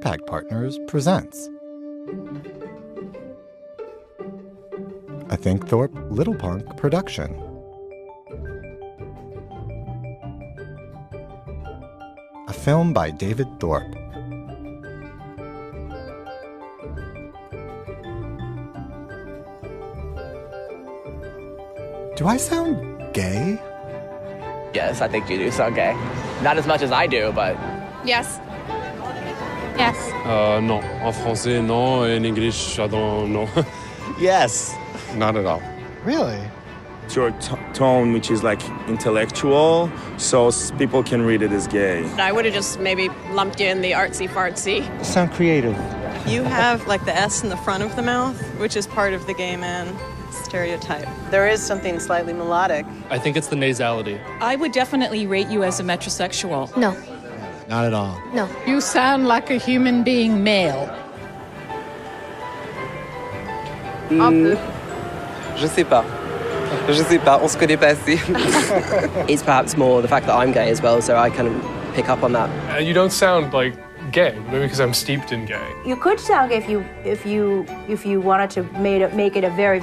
Contact Partners presents a Think Thorpe Little Punk production. A film by David Thorpe. Do I sound gay? Yes, I think you do sound gay. Not as much as I do, but... Yes. Yes. Non. En français, non. In English, I don't know. Yes. Not at all. Really? It's your tone, which is like intellectual, so people can read it as gay. I would have just maybe lumped you in the artsy-fartsy. Sound creative. You have like the S in the front of the mouth, which is part of the gay man stereotype. There is something slightly melodic. I think it's the nasality. I would definitely rate you as a metrosexual. No. Not at all. No. You sound like a human being male. Je sais pas. Je sais pas. On se connaît pas assez. It's perhaps more the fact that I'm gay as well, so I kind of pick up on that. You don't sound like gay, maybe because I'm steeped in gay. You could sound gay if you wanted to make it a very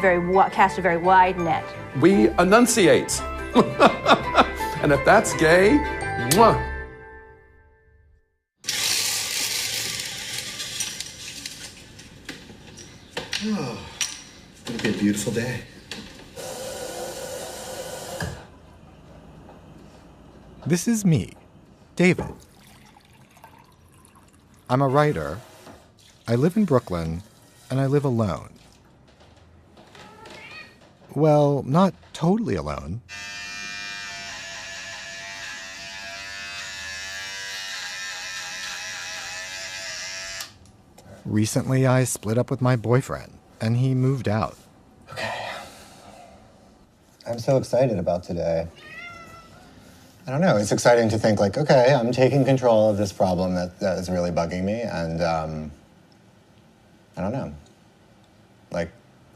cast a very wide net. We enunciate. And if that's gay, mwah. Oh, it's gonna be a beautiful day. This is me, David. I'm a writer. I live in Brooklyn, and I live alone. Well, not totally alone. Recently, I split up with my boyfriend, and he moved out. Okay. I'm so excited about today. I don't know, it's exciting to think like, okay, I'm taking control of this problem that is really bugging me, and I don't know. Like,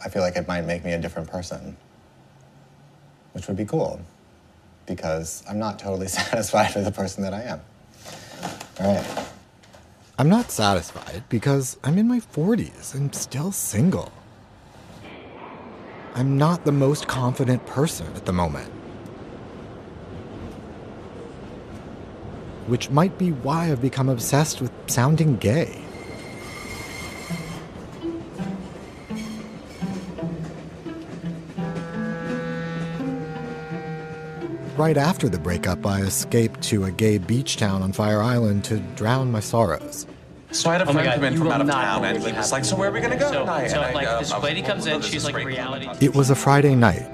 I feel like it might make me a different person, which would be cool, because I'm not totally satisfied with the person that I am. All right. I'm not satisfied because I'm in my 40s and still single. I'm not the most confident person at the moment. Which might be why I've become obsessed with sounding gay. Right after the breakup, I escaped to a gay beach town on Fire Island to drown my sorrows. So I had a friend come in from out of town, and he was like, so where are we going to go tonight? So this lady comes in, she's like reality. It was a Friday night.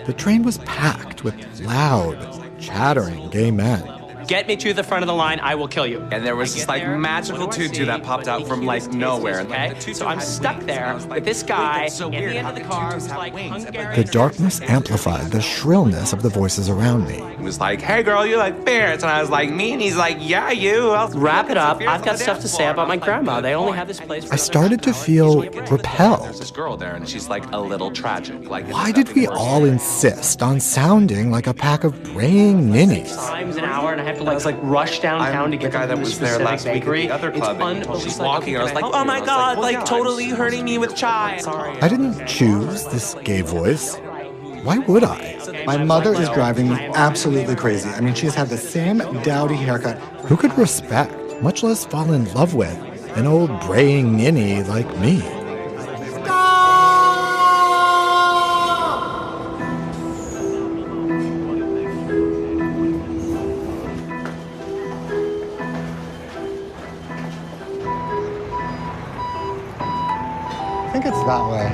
The train was packed with loud, chattering gay men. Get me to the front of the line, I will kill you. And there was this like magical tutu that popped out from like nowhere. Okay? So I'm stuck there with this guy at the end of the car who's like Hungarian. The darkness amplified the shrillness of the voices around me. He was like, hey girl, you like ferrets? And I was like, me? And he's like, yeah, you. Wrap it up. I've got stuff to say about my grandma. They only have this place. I started to feel repelled. There's this girl there, and she's like a little tragic. Like, why did we all insist on sounding like a pack of braying ninnies? Times an hour, and I have to like rush downtown to get the guy that was there last week at the other club, and she's walking, and I was like, oh my god, like totally hurting me with chai. Sorry. I didn't choose this gay voice. Why would I? My mother is driving me absolutely crazy. I mean, she's had the same dowdy haircut. Who could respect, much less fall in love with, an old braying ninny like me? I think it's that way.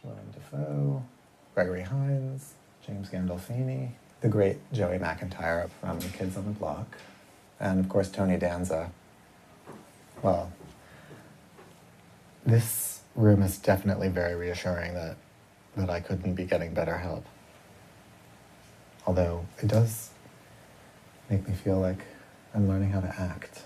Willem Dafoe, Gregory Hines, James Gandolfini, the great Joey McIntyre from Kids on the Block, and of course Tony Danza. Well, this room is definitely very reassuring that that I couldn't be getting better help. Although it does make me feel like I'm learning how to act.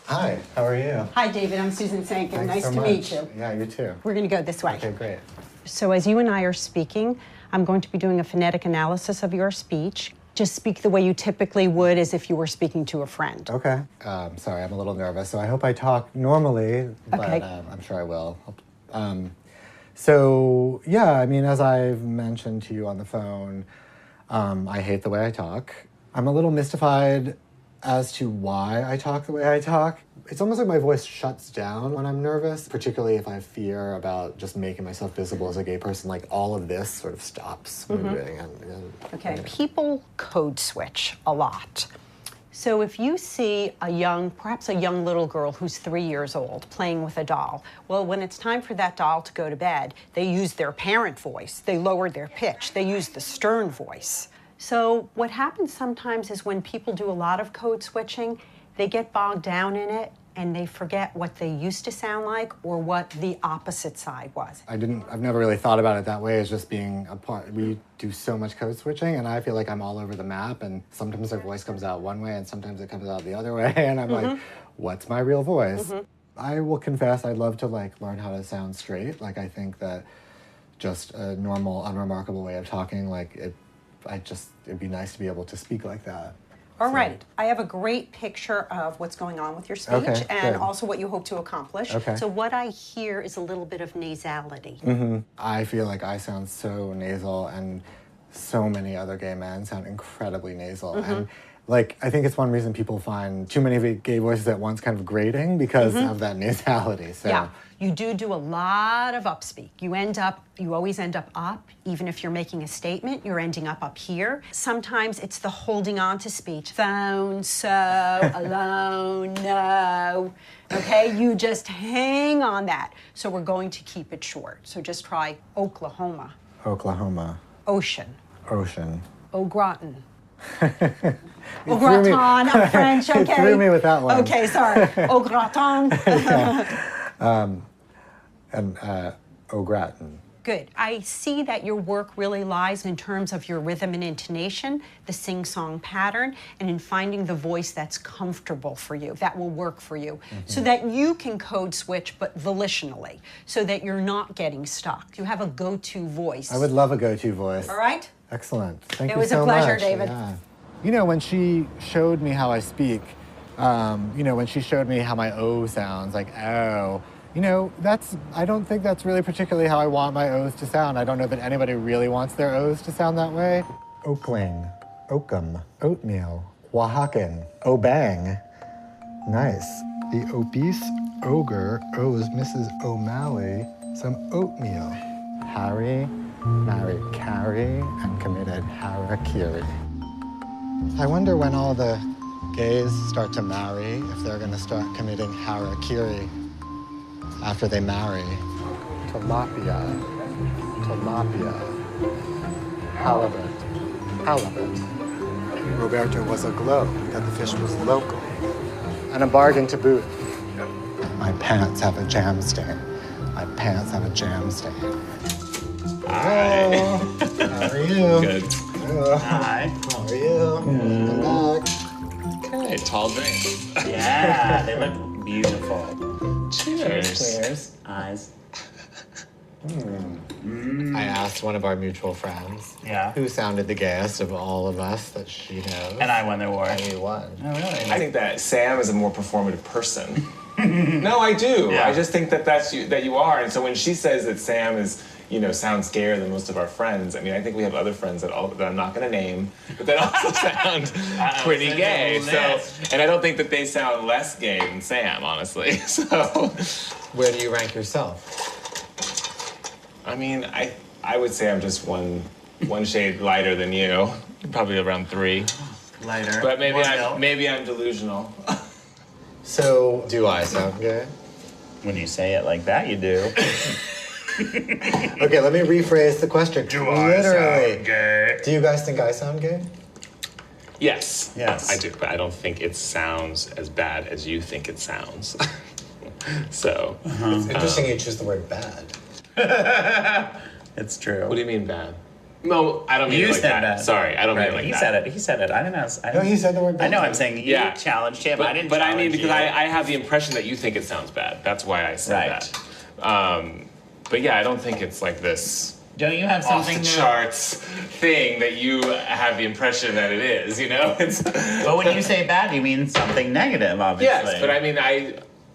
Hi, how are you? Hi, David. I'm Susan Sankin. Thanks Nice so to much. meet you. Yeah, you too. We're going to go this way. Okay, great. So as you and I are speaking, I'm going to be doing a phonetic analysis of your speech. Just speak the way you typically would as if you were speaking to a friend. Okay. Sorry, I'm a little nervous, so I hope I talk normally, but Okay. I'm sure I will. So, yeah, I mean, as I've mentioned to you on the phone, I hate the way I talk. I'm a little mystified as to why I talk the way I talk. It's almost like my voice shuts down when I'm nervous, particularly if I have fear about just making myself visible as a gay person. Like, all of this sort of stops moving. Okay. People code switch a lot. So if you see perhaps a young little girl who's 3 years old playing with a doll, well, when it's time for that doll to go to bed, they use their parent voice. They lower their pitch. They use the stern voice. So what happens sometimes is when people do a lot of code switching, they get bogged down in it and they forget what they used to sound like or what the opposite side was. I've never really thought about it that way as just being a part. We do so much code switching and I feel like I'm all over the map and sometimes their voice comes out one way and sometimes it comes out the other way and I'm like, what's my real voice? I will confess I'd love to learn how to sound straight. Like I think that just a normal, unremarkable way of talking, it'd be nice to be able to speak like that. All right. I have a great picture of what's going on with your speech and also what you hope to accomplish. Okay. So what I hear is a little bit of nasality. I feel like I sound so nasal and so many other gay men sound incredibly nasal. And I think it's one reason people find too many gay voices at once kind of grating because of that nasality. So. Yeah. You do a lot of upspeak. You always end up, even if you're making a statement, you're ending up here. Sometimes it's the holding on to speech. Phone, so, alone, no. Okay, you just hang on that. So we're going to keep it short. So just try Oklahoma. Oklahoma. Ocean. Ocean. Au gratin. Au gratin, I'm French, okay. You threw me with that one. Okay, sorry. Au gratin. Au gratin. Good. I see that your work really lies in terms of your rhythm and intonation, the sing-song pattern, and in finding the voice that's comfortable for you, that will work for you, so that you can code switch, but volitionally, so that you're not getting stuck. You have a go-to voice. I would love a go-to voice. All right? Excellent. Thank you It was so a pleasure, much. David. Yeah. You know, when she showed me how I speak, when she showed me how my O sounds, like, oh, I don't think that's really particularly how I want my O's to sound. I don't know that anybody really wants their O's to sound that way. Oakling, Oakum, Oatmeal, Oaxacan, Obang. Nice. The obese ogre owes Mrs. O'Malley some oatmeal. Harry married Carrie and committed harakiri. I wonder when all the gays start to marry, if they're going to start committing harakiri after they marry. Tilapia, halibut. Roberto was aglow that the fish was local. And a bargain to boot. My pants have a jam stain. Hi. How are you? Good. Hi. How are you? I'm back. Okay, tall drinks. Yeah, they look beautiful. Cheers. Eyes. I asked one of our mutual friends who sounded the gayest of all of us that she knows. And I won the award. And you won. Oh, really? I think that Sam is a more performative person. No, I do. Yeah. I just think that you are. And so when she says that Sam is, sounds gayer than most of our friends, I mean, I think we have other friends that I'm not going to name, but that also sound pretty gay. So, and I don't think that they sound less gay than Sam, honestly. So, where do you rank yourself? I mean, I would say I'm just one shade lighter than you, probably around 3. Lighter. But maybe I'm delusional. So, do I sound gay? When you say it like that, you do. Okay, let me rephrase the question. Do I sound gay? Do you guys think I sound gay? Yes. Yes. I do, but I don't think it sounds as bad as you think it sounds. So. It's interesting you choose the word bad. It's true. What do you mean bad? No, I don't mean it like that. Bad. Sorry, I don't mean it like he that. Said it. He said it. I didn't know. No, he said the word bad. I know. I'm saying you challenged him. I didn't. But I mean, because you. I have the impression that you think it sounds bad. That's why I said that. But yeah, I don't think it's like this. Don't you have something off the charts thing that you have the impression that it is? You know. But when you say bad, you mean something negative, obviously. Yes, but I mean,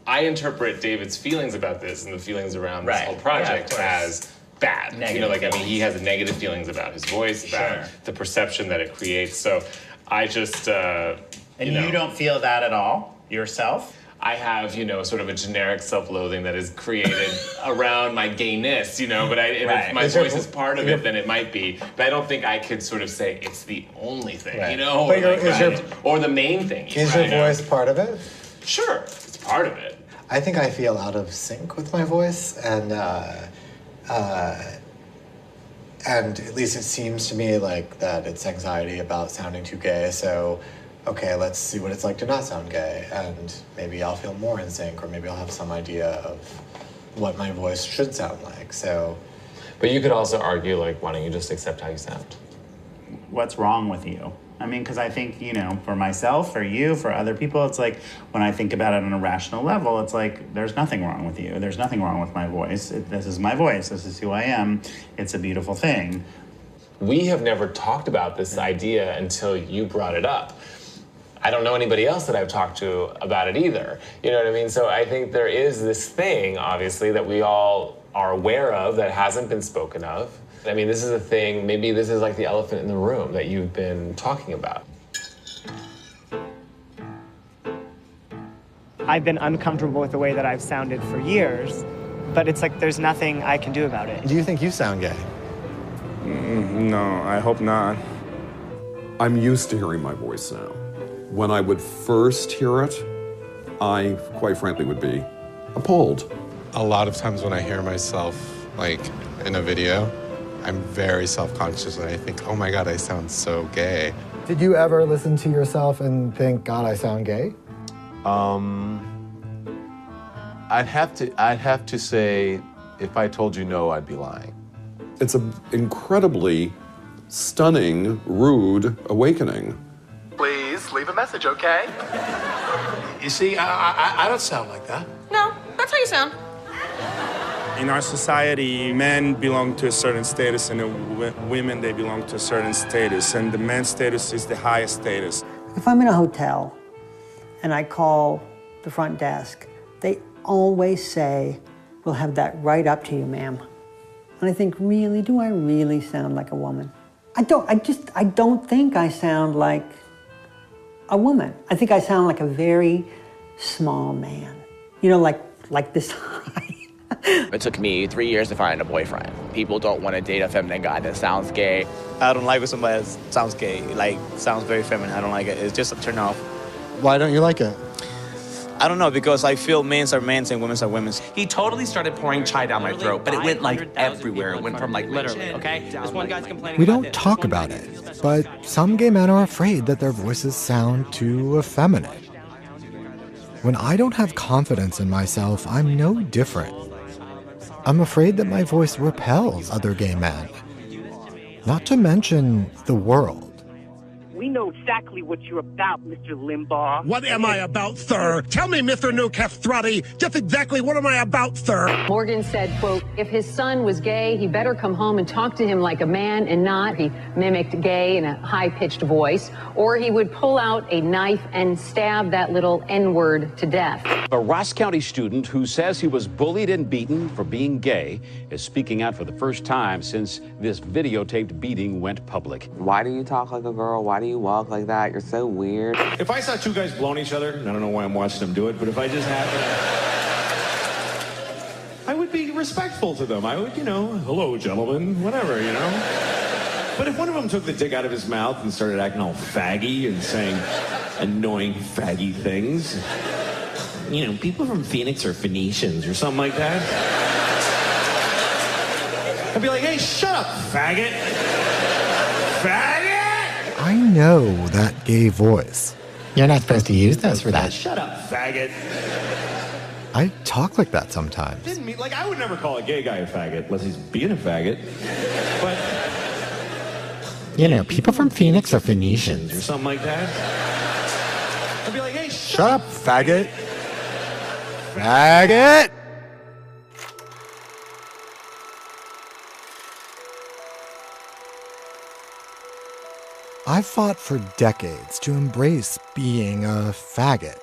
I interpret David's feelings about this and the feelings around this whole project as bad. Negative, you know, like, I mean, he has negative feelings about his voice, about the perception that it creates. So I just, And you don't feel that at all yourself? I have, you know, sort of a generic self-loathing that is created around my gayness, you know, but if my voice is part of it, then it might be. But I don't think I could sort of say it's the only thing, you know, or the main thing. Is your voice part of it? Sure, it's part of it. I think I feel out of sync with my voice, and at least it seems to me like that it's anxiety about sounding too gay, so okay, let's see what it's like to not sound gay, and maybe I'll feel more in sync, or maybe I'll have some idea of what my voice should sound like, so. But you could also argue, like, why don't you just accept how you sound? What's wrong with you? I mean, because I think, you know, for myself, for you, for other people, it's like, when I think about it on a rational level, it's like, there's nothing wrong with you. There's nothing wrong with my voice. This is my voice. This is who I am. It's a beautiful thing. We have never talked about this idea until you brought it up. I don't know anybody else that I've talked to about it either. You know what I mean? So I think there is this thing, obviously, that we all are aware of that hasn't been spoken of. I mean, this is a thing, maybe this is like the elephant in the room that you've been talking about. I've been uncomfortable with the way that I've sounded for years, but it's like there's nothing I can do about it. Do you think you sound gay? No, I hope not. I'm used to hearing my voice now. When I would first hear it, I, quite frankly, would be appalled. A lot of times when I hear myself, like, in a video, I'm very self-conscious and I think, oh my God, I sound so gay. Did you ever listen to yourself and think, God, I sound gay? I'd have to say, if I told you no, I'd be lying. It's an incredibly stunning, rude awakening. Please leave a message, okay? You see, I don't sound like that. No, that's how you sound. In our society, men belong to a certain status and women, they belong to a certain status. And the man's status is the highest status. If I'm in a hotel and I call the front desk, they always say, we'll have that right up to you, ma'am. And I think, really, do I really sound like a woman? I don't think I sound like a woman. I think I sound like a very small man. You know, like this high. It took me 3 years to find a boyfriend. People don't want to date a feminine guy that sounds gay. I don't like when somebody sounds gay, like sounds very feminine. I don't like it. It's just a turn off. Why don't you like it? I don't know, because I feel men's are men's and women's are women's. He totally started pouring chai down my throat, but it went like everywhere. It went from like literally, okay? This one guy's complaining. We don't talk about it, but some gay men are afraid that their voices sound too effeminate. When I don't have confidence in myself, I'm no different. I'm afraid that my voice repels other gay men. Not to mention the world. We know exactly what you're about, Mr. Limbaugh. What am I about, sir? Tell me, Mr. Newcathrotty, just exactly what am I about, sir? Morgan said, quote, if his son was gay, he better come home and talk to him like a man and not. He mimicked gay in a high-pitched voice, or he would pull out a knife and stab that little N-word to death. A Ross County student who says he was bullied and beaten for being gay is speaking out for the first time since this videotaped beating went public. Why do you talk like a girl? Why do you walk like that? You're so weird. If I saw two guys blowing each other, and I don't know why I'm watching them do it, but if I just happened, I would be respectful to them. I would, you know, hello, gentlemen, whatever, you know. But if one of them took the dick out of his mouth and started acting all faggy and saying annoying faggy things, you know, people from Phoenix are Phoenicians or something like that, I'd be like, hey, shut up, faggot. Faggot! I know that gay voice. You're not supposed to use those for that. Shut up, faggot. I talk like that sometimes. Didn't mean, like, I would never call a gay guy a faggot unless he's being a faggot. But, You know, people from Phoenix are or Phoenicians. something like that. I'd be like, hey, Shut up, faggot. Faggot! I've fought for decades to embrace being a faggot.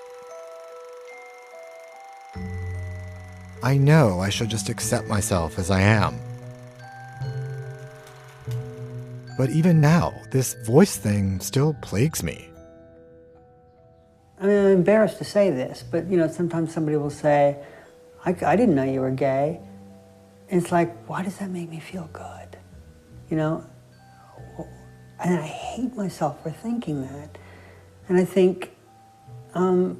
I know I should just accept myself as I am. But even now, this voice thing still plagues me. I mean, I'm embarrassed to say this, but you know, sometimes somebody will say, I didn't know you were gay. And it's like, why does that make me feel good? You know? And I hate myself for thinking that. And I think, yeah,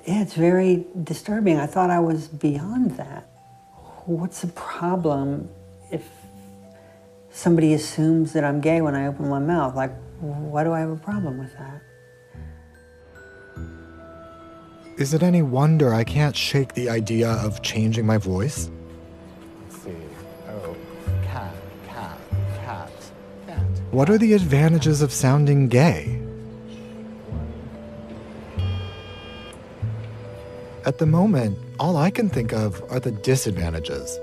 it's very disturbing. I thought I was beyond that. What's the problem if somebody assumes that I'm gay when I open my mouth? Like, why do I have a problem with that? Is it any wonder I can't shake the idea of changing my voice? Let's see. Oh, cat, cat, cat, cat. What are the advantages of sounding gay? At the moment, all I can think of are the disadvantages.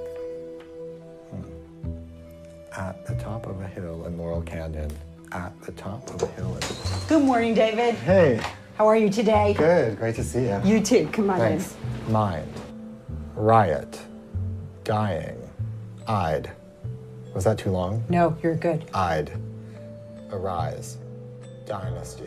At the top of a hill in Laurel Canyon. At the top of a hill in... Good morning, David. Hey. How are you today? Good. Great to see you. You too. Come on Thanks. Mind. Riot. Dying. I'd. Was that too long? in. No, you're good. I'd. Arise. Dynasty.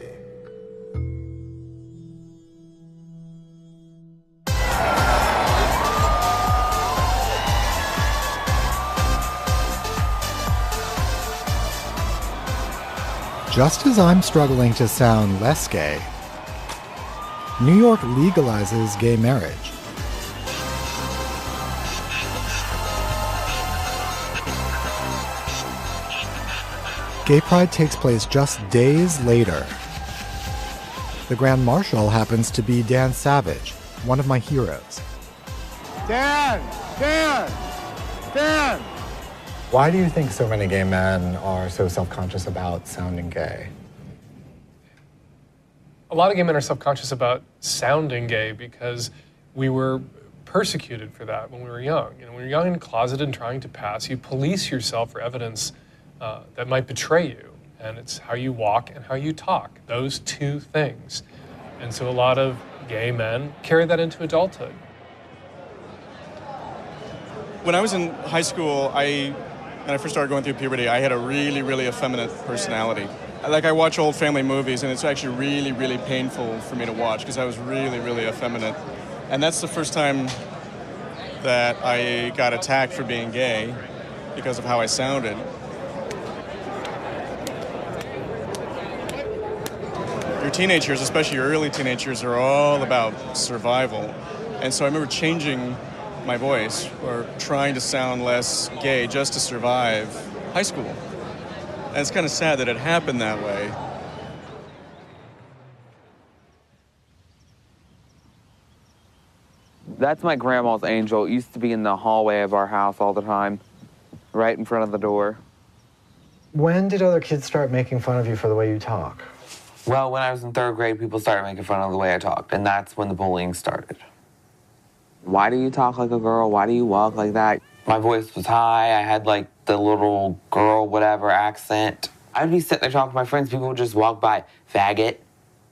Just as I'm struggling to sound less gay, New York legalizes gay marriage. Gay Pride takes place just days later. The Grand Marshal happens to be Dan Savage, one of my heroes. Dan! Dan! Dan! Why do you think so many gay men are so self-conscious about sounding gay? A lot of gay men are self-conscious about sounding gay because we were persecuted for that when we were young. You know, when you're young and closeted and trying to pass, you police yourself for evidence that might betray you. And it's how you walk and how you talk, those two things. And so a lot of gay men carry that into adulthood. When I was in high school, when I first started going through puberty, I had a really, really effeminate personality. Like, I watch old family movies, and it's actually really, really painful for me to watch because I was really, really effeminate. And that's the first time that I got attacked for being gay because of how I sounded. Your teenage years, especially your early teenage years, are all about survival. And so I remember changing my voice or trying to sound less gay just to survive high school. And it's kind of sad that it happened that way. That's my grandma's angel. It used to be in the hallway of our house all the time, right in front of the door. When did other kids start making fun of you for the way you talk? Well, when I was in 3rd grade, people started making fun of the way I talked, and that's when the bullying started. Why do you talk like a girl? Why do you walk like that? My voice was high. I had like the little girl whatever accent. I'd be sitting there talking to my friends. People would just walk by, faggot.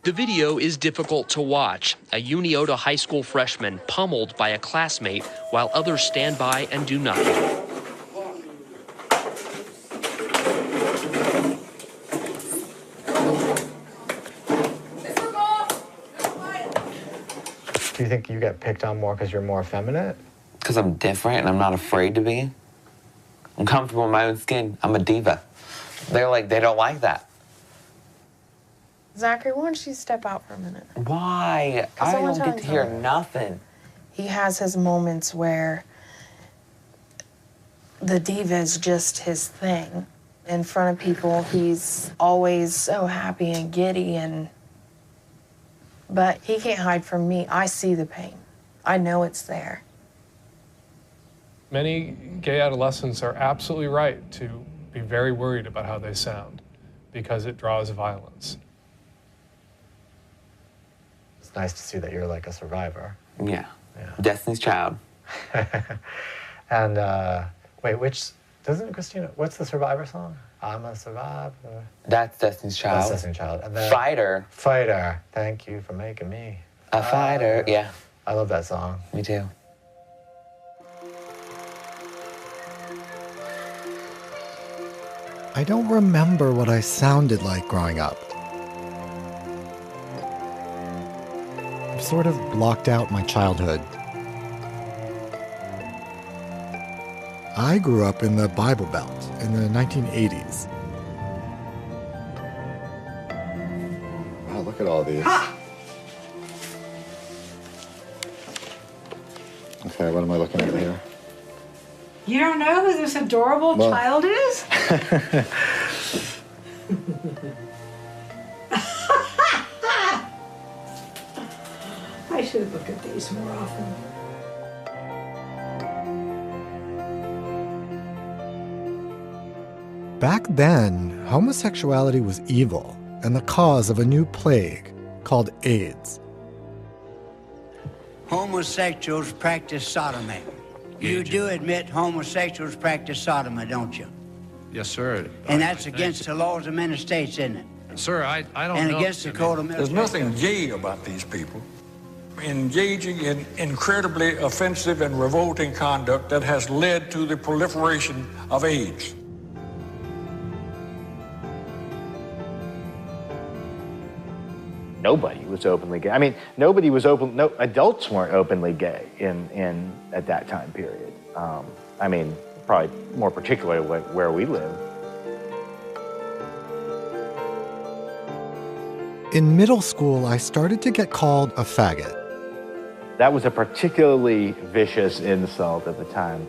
The video is difficult to watch. A Uniota high school freshman pummeled by a classmate while others stand by and do nothing. Do you think you get picked on more because you're more effeminate? Because I'm different and I'm not afraid to be. I'm comfortable in my own skin. I'm a diva. They're like, they don't like that. Zachary, why don't you step out for a minute? Why? I don't get to hear nothing. He has his moments where the diva is just his thing. In front of people, he's always so happy and giddy, But he can't hide from me. I see the pain. I know it's there. Many gay adolescents are absolutely right to be very worried about how they sound because it draws violence. It's nice to see that you're like a survivor. Yeah. Destiny's Child. And wait, doesn't Christina, what's the Survivor song? I'm a survivor. That's Destiny's Child. That's Destiny's Child. And then, Fighter. Fighter. Thank you for making me a fighter. Yeah. I love that song. Me too. I don't remember what I sounded like growing up. I've sort of blocked out my childhood. I grew up in the Bible Belt in the 1980s. Wow, look at all these. Okay, what am I looking at here? You don't know who this adorable child is? I should look at these more often. Back then, homosexuality was evil and the cause of a new plague called AIDS. Homosexuals practice sodomy. You do admit homosexuals practice sodomy, don't you? Yes, sir. And that's against the laws of many states, isn't it? Sir, I don't know. And against the code of There's military. nothing gay about these people engaging in incredibly offensive and revolting conduct that has led to the proliferation of AIDS. Nobody was openly gay. I mean, nobody was open. No adults weren't openly gay in at that time period. I mean, probably more particularly where we live. In middle school, I started to get called a faggot. That was a particularly vicious insult at the time.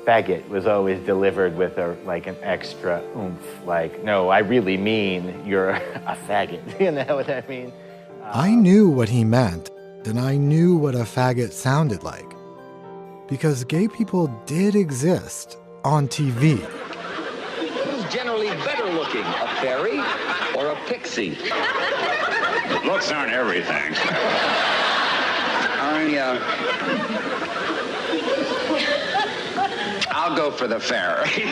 Faggot was always delivered with like an extra oomph. Like, no, I really mean you're a faggot. You know what I mean? I knew what he meant, and I knew what a faggot sounded like. Because gay people did exist on TV. Who's generally better looking, a fairy or a pixie? Looks aren't everything. I'll go for the fairy.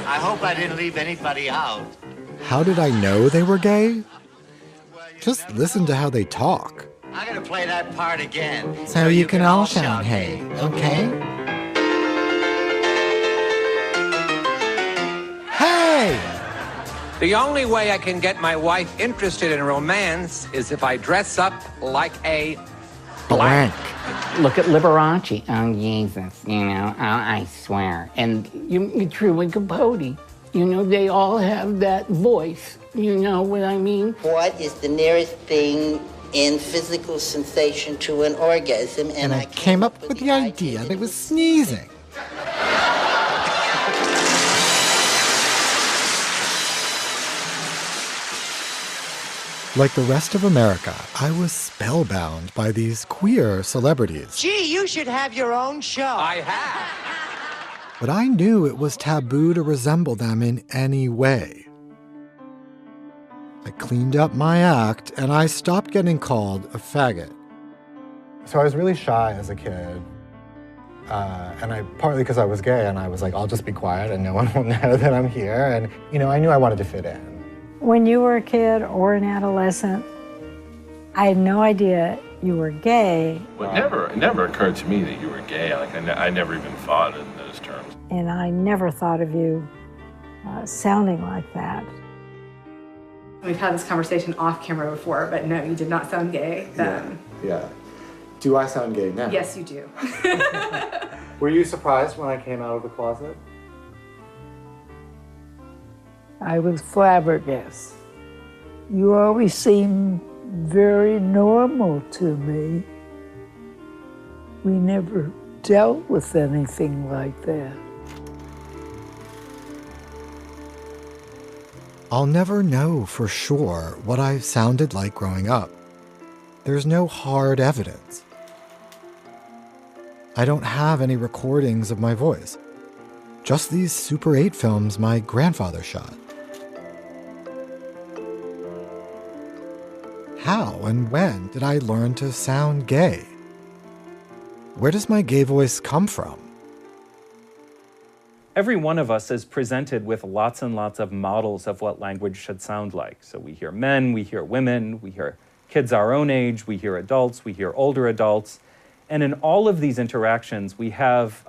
I hope I didn't leave anybody out. How did I know they were gay? Just listen to how they talk. I'm gonna play that part again. So you can all shout hey, okay? Hey! The only way I can get my wife interested in romance is if I dress up like a blank. Look at Liberace. Oh, Jesus, you know, I swear. And you Truman Capote. You know, they all have that voice. You know what I mean? What is the nearest thing in physical sensation to an orgasm? And I came up with the idea that it was sneezing. Like the rest of America, I was spellbound by these queer celebrities. Gee, you should have your own show. I have. But I knew it was taboo to resemble them in any way. I cleaned up my act, and I stopped getting called a faggot. So I was really shy as a kid. And partly because I was gay, and I was like, I'll just be quiet and no one will know that I'm here. And, you know, I knew I wanted to fit in. When you were a kid or an adolescent, I had no idea you were gay. Well, it never occurred to me that you were gay. Like, I never even thought in those terms. And I never thought of you sounding like that. We've had this conversation off camera before, but no, you did not sound gay. Yeah. Do I sound gay now? Yes, you do. Were you surprised when I came out of the closet? I was flabbergasted. You always seemed very normal to me. We never dealt with anything like that. I'll never know for sure what I sounded like growing up. There's no hard evidence. I don't have any recordings of my voice, just these Super 8 films my grandfather shot. How and when did I learn to sound gay? Where does my gay voice come from? Every one of us is presented with lots and lots of models of what language should sound like. So we hear men, we hear women, we hear kids our own age, we hear adults, we hear older adults. And in all of these interactions, we have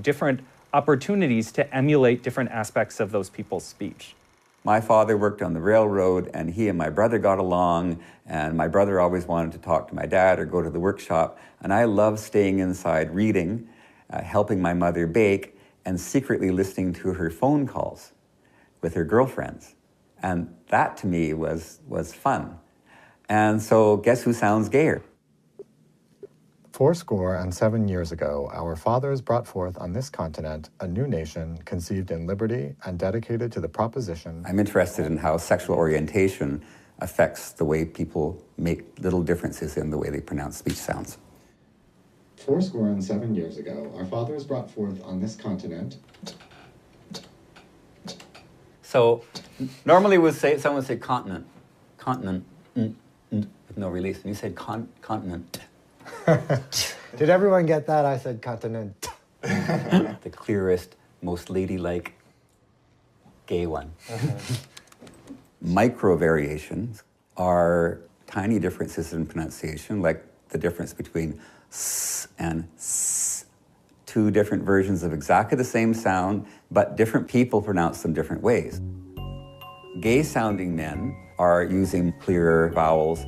different opportunities to emulate different aspects of those people's speech. My father worked on the railroad, and he and my brother got along, and my brother always wanted to talk to my dad or go to the workshop, and I loved staying inside reading, helping my mother bake, and secretly listening to her phone calls with her girlfriends. And that, to me, was fun. And so guess who sounds gayer? 87 years ago, our fathers brought forth on this continent a new nation conceived in liberty and dedicated to the proposition. I'm interested in how sexual orientation affects the way people make little differences in the way they pronounce speech sounds. 87 years ago, our fathers brought forth on this continent. So normally someone would say continent, with no release, and you said continent. Did everyone get that? I said continent. The clearest, most ladylike gay one. Micro variations are tiny differences in pronunciation, like the difference between s and s. Two different versions of exactly the same sound, but different people pronounce them different ways. Gay-sounding men are using clearer vowels.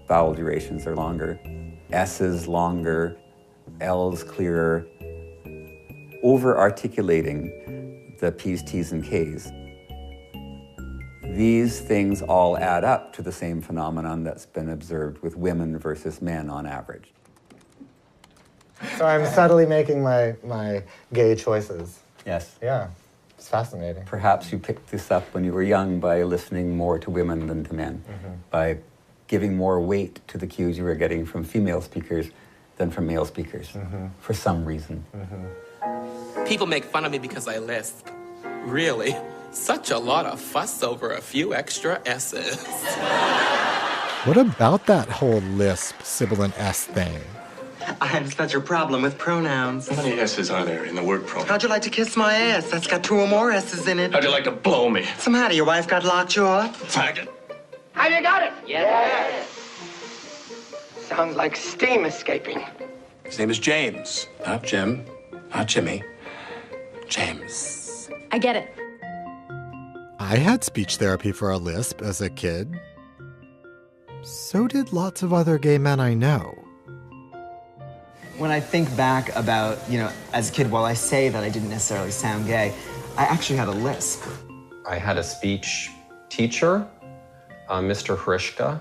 Vowel durations are longer. S's longer, L's clearer, over-articulating the P's, T's, and K's. These things all add up to the same phenomenon that's been observed with women versus men on average. So I'm subtly making my gay choices. Yes. Yeah, it's fascinating. Perhaps you picked this up when you were young by listening more to women than to men, by giving more weight to the cues you were getting from female speakers than from male speakers, for some reason. People make fun of me because I lisp. Really? Such a lot of fuss over a few extra S's. What about that whole lisp, sibilant S thing? I have your problem with pronouns. How many S's are there in the word pronoun? How'd you like to kiss my ass? That's got 2 or more S's in it. How'd you like to blow me? Somehow, your wife got lockjaw? Faggot. Have you got it? Yes. Sounds like steam escaping. His name is James. Not Jim. Not Jimmy. James. I get it. I had speech therapy for a lisp as a kid. So did lots of other gay men I know. When I think back about, as a kid, while I say that I didn't necessarily sound gay, I actually had a lisp. I had a speech teacher, Mr. Hrishka,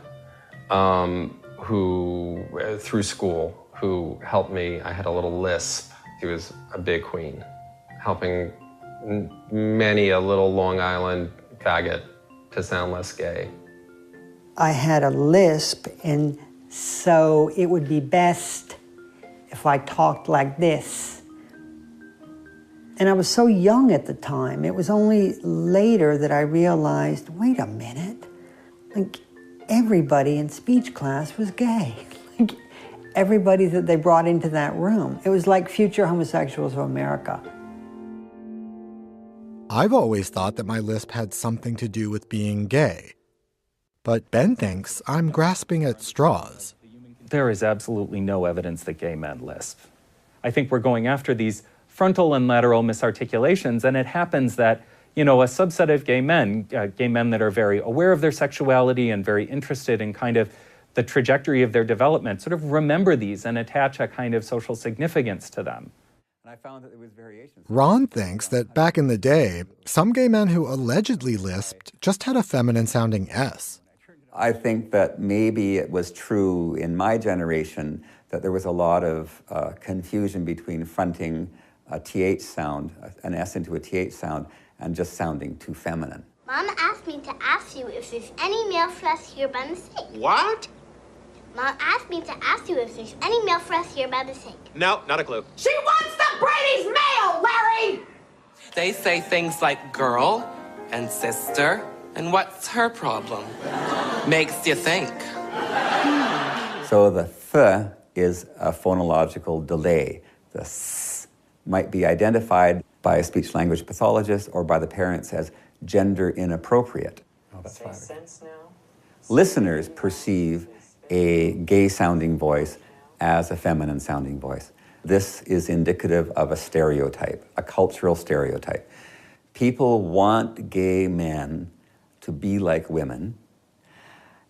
who, through school, who helped me. I had a little lisp. He was a big queen, helping many a little Long Island faggot to sound less gay. I had a lisp, and so it would be best if I talked like this. And I was so young at the time. It was only later that I realized, wait a minute, like everybody in speech class was gay. Like everybody that they brought into that room. It was like future homosexuals of America. I've always thought that my lisp had something to do with being gay. But Ben thinks I'm grasping at straws. There is absolutely no evidence that gay men lisp. I think we're going after these frontal and lateral misarticulations, and it happens that, a subset of gay men that are very aware of their sexuality and very interested in kind of the trajectory of their development, sort of remember these and attach a kind of social significance to them. And I found that there was variations. Ron thinks that back in the day, some gay men who allegedly lisped just had a feminine-sounding S. I think that maybe it was true in my generation that there was a lot of confusion between fronting a TH sound, an S into a TH sound, and just sounding too feminine. Mom asked me to ask you if there's any male for us here by mistake. What? Mom asked me to ask you if there's any mail for us here by mistake. No, not a clue. She wants the Brady's mail, Larry! They say things like girl and sister, and what's her problem? Makes you think. So the th is a phonological delay. The s might be identified by a speech-language pathologist or by the parents as gender inappropriate. Oh, that's fine. Sense now. Listeners perceive a gay-sounding voice as a feminine-sounding voice. This is indicative of a stereotype, a cultural stereotype. People want gay men to be like women,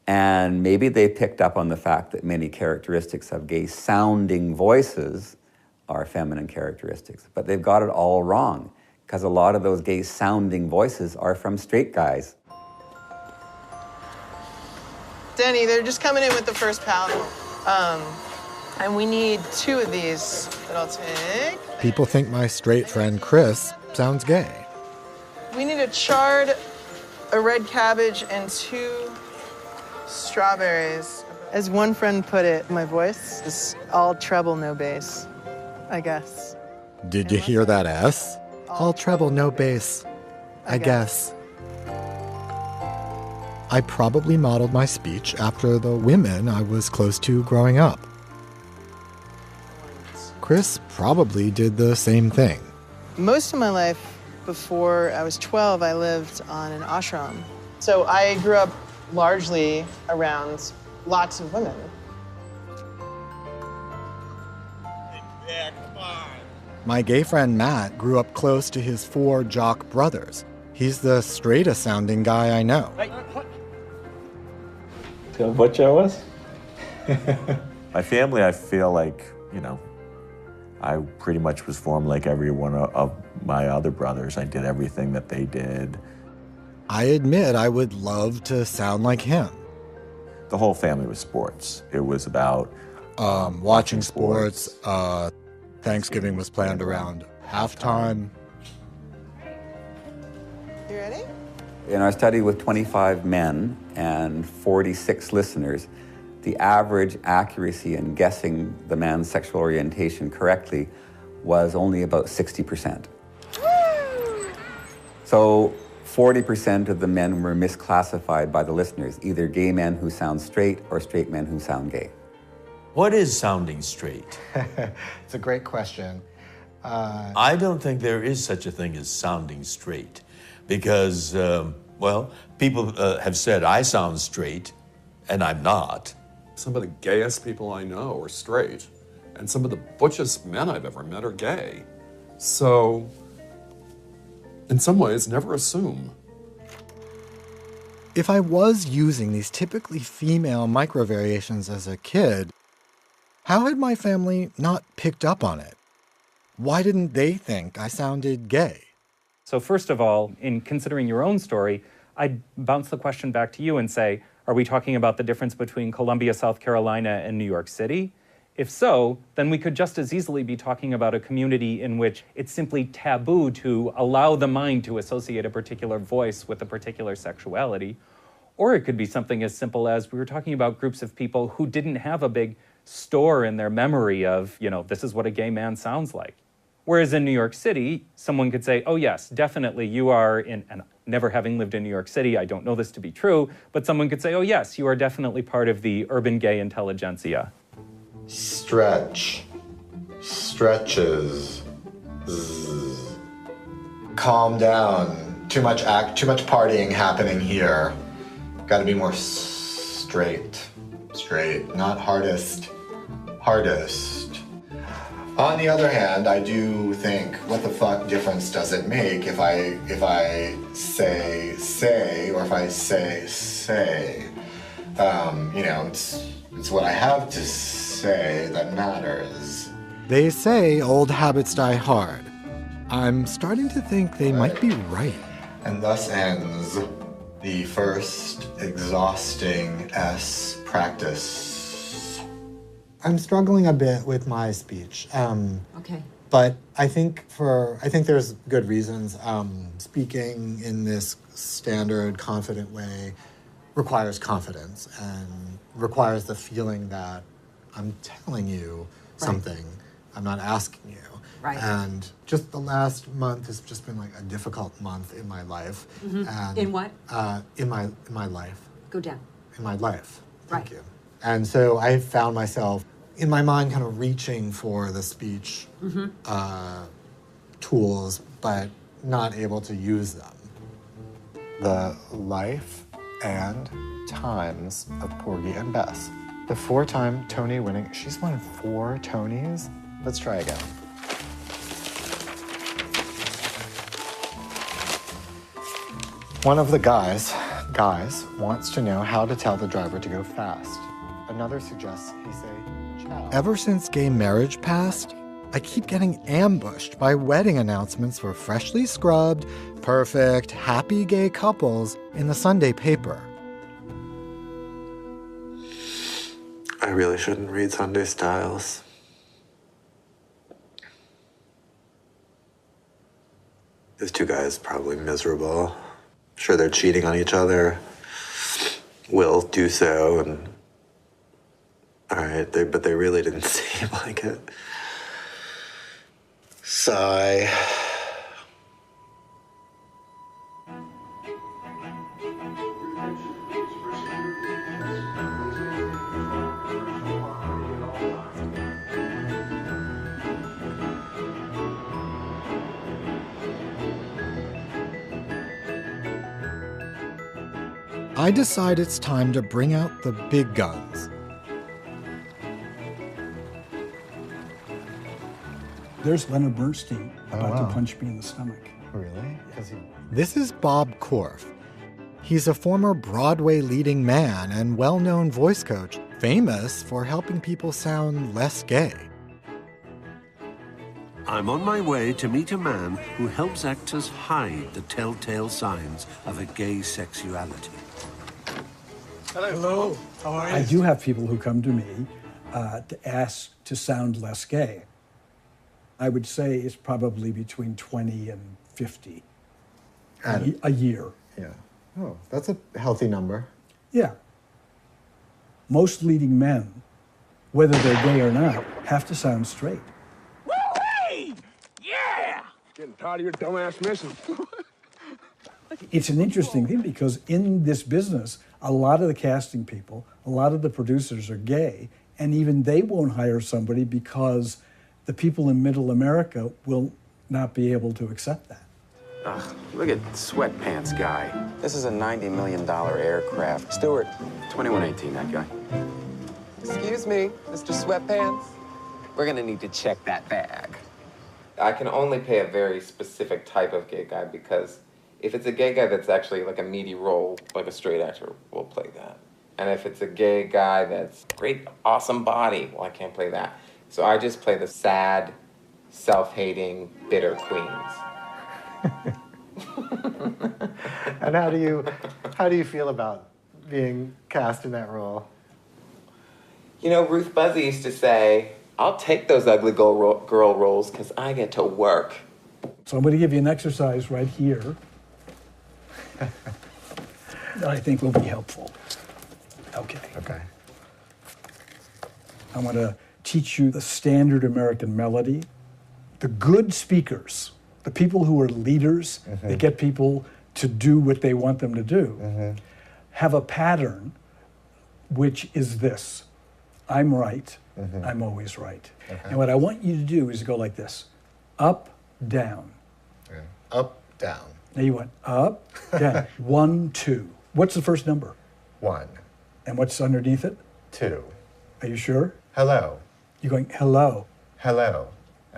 and maybe they picked up on the fact that many characteristics of gay-sounding voices are feminine characteristics, but they've got it all wrong, because a lot of those gay-sounding voices are from straight guys. Denny, they're just coming in with the first pallet. And we need 2 of these that I'll take. People think my straight friend Chris sounds gay. We need a chard, a red cabbage, and 2 strawberries. As one friend put it, my voice is all treble, no bass, I guess. Did you hear that S? All treble, no bass, I guess. I probably modeled my speech after the women I was close to growing up. Chris probably did the same thing. Most of my life, before I was 12, I lived on an ashram. So I grew up largely around lots of women. Yeah, come on. My gay friend Matt grew up close to his 4 jock brothers. He's the straightest sounding guy I know. What show was? My family, I feel like, I pretty much was formed like every one of my other brothers. I did everything that they did. I admit I would love to sound like him. The whole family was sports. It was about watching sports. Thanksgiving was planned around halftime. You ready? In our study with 25 men and 46 listeners, the average accuracy in guessing the man's sexual orientation correctly was only about 60%. So 40% of the men were misclassified by the listeners, either gay men who sound straight or straight men who sound gay. What is sounding straight? It's a great question. I don't think there is such a thing as sounding straight because, people have said I sound straight and I'm not. Some of the gayest people I know are straight, and some of the butchest men I've ever met are gay. So, in some ways, never assume. If I was using these typically female microvariations as a kid, how had my family not picked up on it? Why didn't they think I sounded gay? So first of all, in considering your own story, I'd bounce the question back to you and say, are we talking about the difference between Columbia, South Carolina, and New York City? If so, then we could just as easily be talking about a community in which it's simply taboo to allow the mind to associate a particular voice with a particular sexuality. Or it could be something as simple as we were talking about groups of people who didn't have a big store in their memory of, this is what a gay man sounds like. Whereas in New York City, someone could say, oh yes, definitely you are in, and never having lived in New York City, I don't know this to be true, but someone could say, oh yes, you are definitely part of the urban gay intelligentsia. Stretch. Stretches. Zzz. Calm down. Too much partying happening here. Gotta be more straight. Straight. Not hardest. Hardest. On the other hand, I do think, what the fuck difference does it make if I say, or if I say? It's what I have to say that matters. They say old habits die hard. I'm starting to think they might be right. And thus ends the first exhausting S practice. I'm struggling a bit with my speech. Okay. But I think there's good reasons. Speaking in this standard, confident way requires confidence and requires the feeling that I'm telling you something. I'm not asking you. Right. And just the last month has just been like a difficult month in my life. And, In what? In my life. Go down. In my life. Thank Right. you. And so I found myself in my mind kind of reaching for the speech tools, but not able to use them. The life and times of Porgy and Bess. The 4-time Tony winning, she's won 4 Tonys? Let's try again. One of the guys wants to know how to tell the driver to go fast. Another suggests he say, ciao. Ever since gay marriage passed, I keep getting ambushed by wedding announcements for freshly scrubbed, perfect, happy gay couples in the Sunday paper. I really shouldn't read Sunday Styles. These 2 guys probably miserable. Sure, they're cheating on each other. Will do so, and all right, but they really didn't seem like it. Sigh. I decide it's time to bring out the big guns. There's Leonard Bernstein about to punch me in the stomach. Really? This is Bob Korff. He's a former Broadway leading man and well-known voice coach, famous for helping people sound less gay. I'm on my way to meet a man who helps actors hide the telltale signs of a gay sexuality. Hello. How are you? I do have people who come to me to ask to sound less gay. I would say it's probably between 20 and 50 a year. Yeah. Oh, that's a healthy number. Yeah. Most leading men, whether they're gay or not, have to sound straight. Woo-wee! Yeah! Getting tired of your dumbass mission. It's an interesting thing because in this business, a lot of the casting people, a lot of the producers are gay, and even they won't hire somebody because the people in middle America will not be able to accept that. Ugh, look at sweatpants guy. This is a $90 million aircraft. Stewart, 2118, that guy. Excuse me, Mr. Sweatpants. We're gonna need to check that bag. I can only pay a very specific type of gay guy because if it's a gay guy that's actually like a meaty role, like a straight actor, we'll play that. And if it's a gay guy that's great, awesome body, well, I can't play that. So I just play the sad, self-hating, bitter queens. And how do you feel about being cast in that role? You know, Ruth Buzzy used to say, I'll take those ugly girl roles because I get to work. So I'm going to give you an exercise right here that I think will be helpful. Okay. Okay. I want to teach you the standard American melody. The good speakers, the people who are leaders, that get people to do what they want them to do, have a pattern which is this. I'm right, I'm always right. Okay. And what I want you to do is go like this. Up, down. Yeah. Up, down. Now you went up, down. 1, 2. What's the first number? 1. And what's underneath it? 2. Are you sure? Hello. You're going hello. Hello.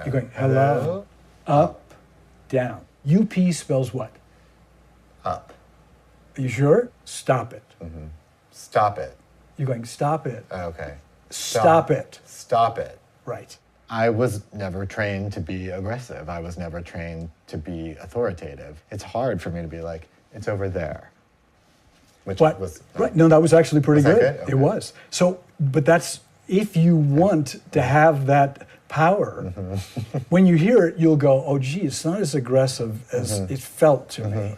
You're going hello. Up, down. UP spells what? Up. Are you sure? Stop it. Stop it. You're going stop it. Okay. Stop it. Stop it. Right. I was never trained to be aggressive. I was never trained to be authoritative. It's hard for me to be like, it's over there. Which was right. No, that was actually pretty Was that good. good? Okay. It was. So, but that's if you want to have that power, when you hear it, you'll go, oh, gee, it's not as aggressive as it felt to me.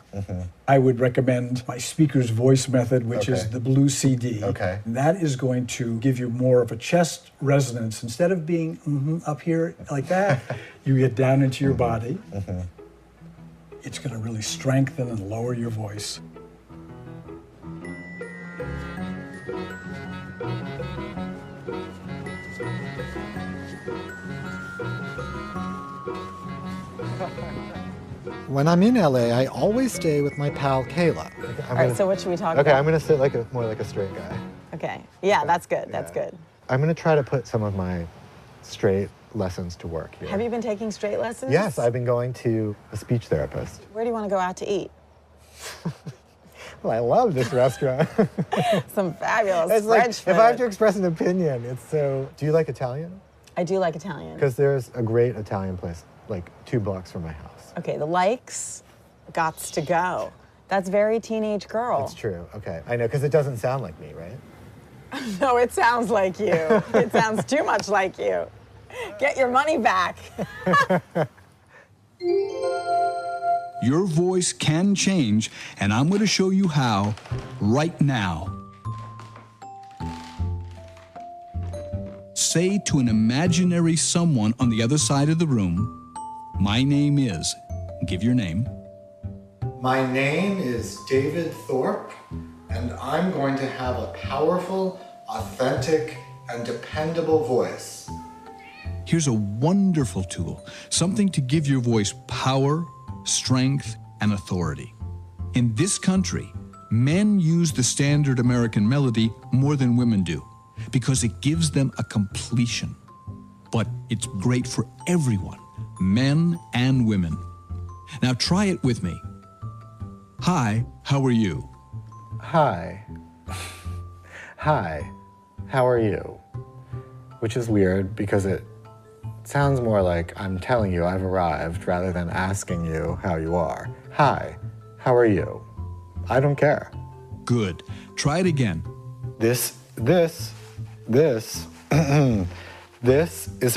I would recommend my speaker's voice method, which is the blue CD. Okay. That is going to give you more of a chest resonance. Instead of being up here like that, you get down into your body. It's going to really strengthen and lower your voice. When I'm in LA, I always stay with my pal Kayla. All right, so what should we talk Okay, about? I'm gonna sit like more like a straight guy. Okay, yeah, that's good, that's good. I'm gonna try to put some of my straight lessons to work here. Have you been taking straight lessons? Yes, I've been going to a speech therapist. Where do you want to go out to eat? Well, I love this restaurant. Some fabulous It's like, French food. if I have to express an opinion, it's so... Do you like Italian? I do like Italian. Because there's a great Italian place, like 2 blocks from my house. Okay, the likes, gots to go. That's very teenage girl. It's true, okay. I know, because it doesn't sound like me, right? No, it sounds like you. It sounds too much like you. Get your money back. Your voice can change, and I'm going to show you how right now. Say to an imaginary someone on the other side of the room, my name is, give your name. My name is David Thorpe, and I'm going to have a powerful, authentic, and dependable voice. Here's a wonderful tool, something to give your voice power, strength, and authority. In this country, men use the standard American melody more than women do because it gives them a completion. But it's great for everyone, men and women. Now try it with me. Hi, how are you? Hi. Hi, how are you? Which is weird because it sounds more like I'm telling you I've arrived rather than asking you how you are. Hi, how are you? I don't care. Good. Try it again. This is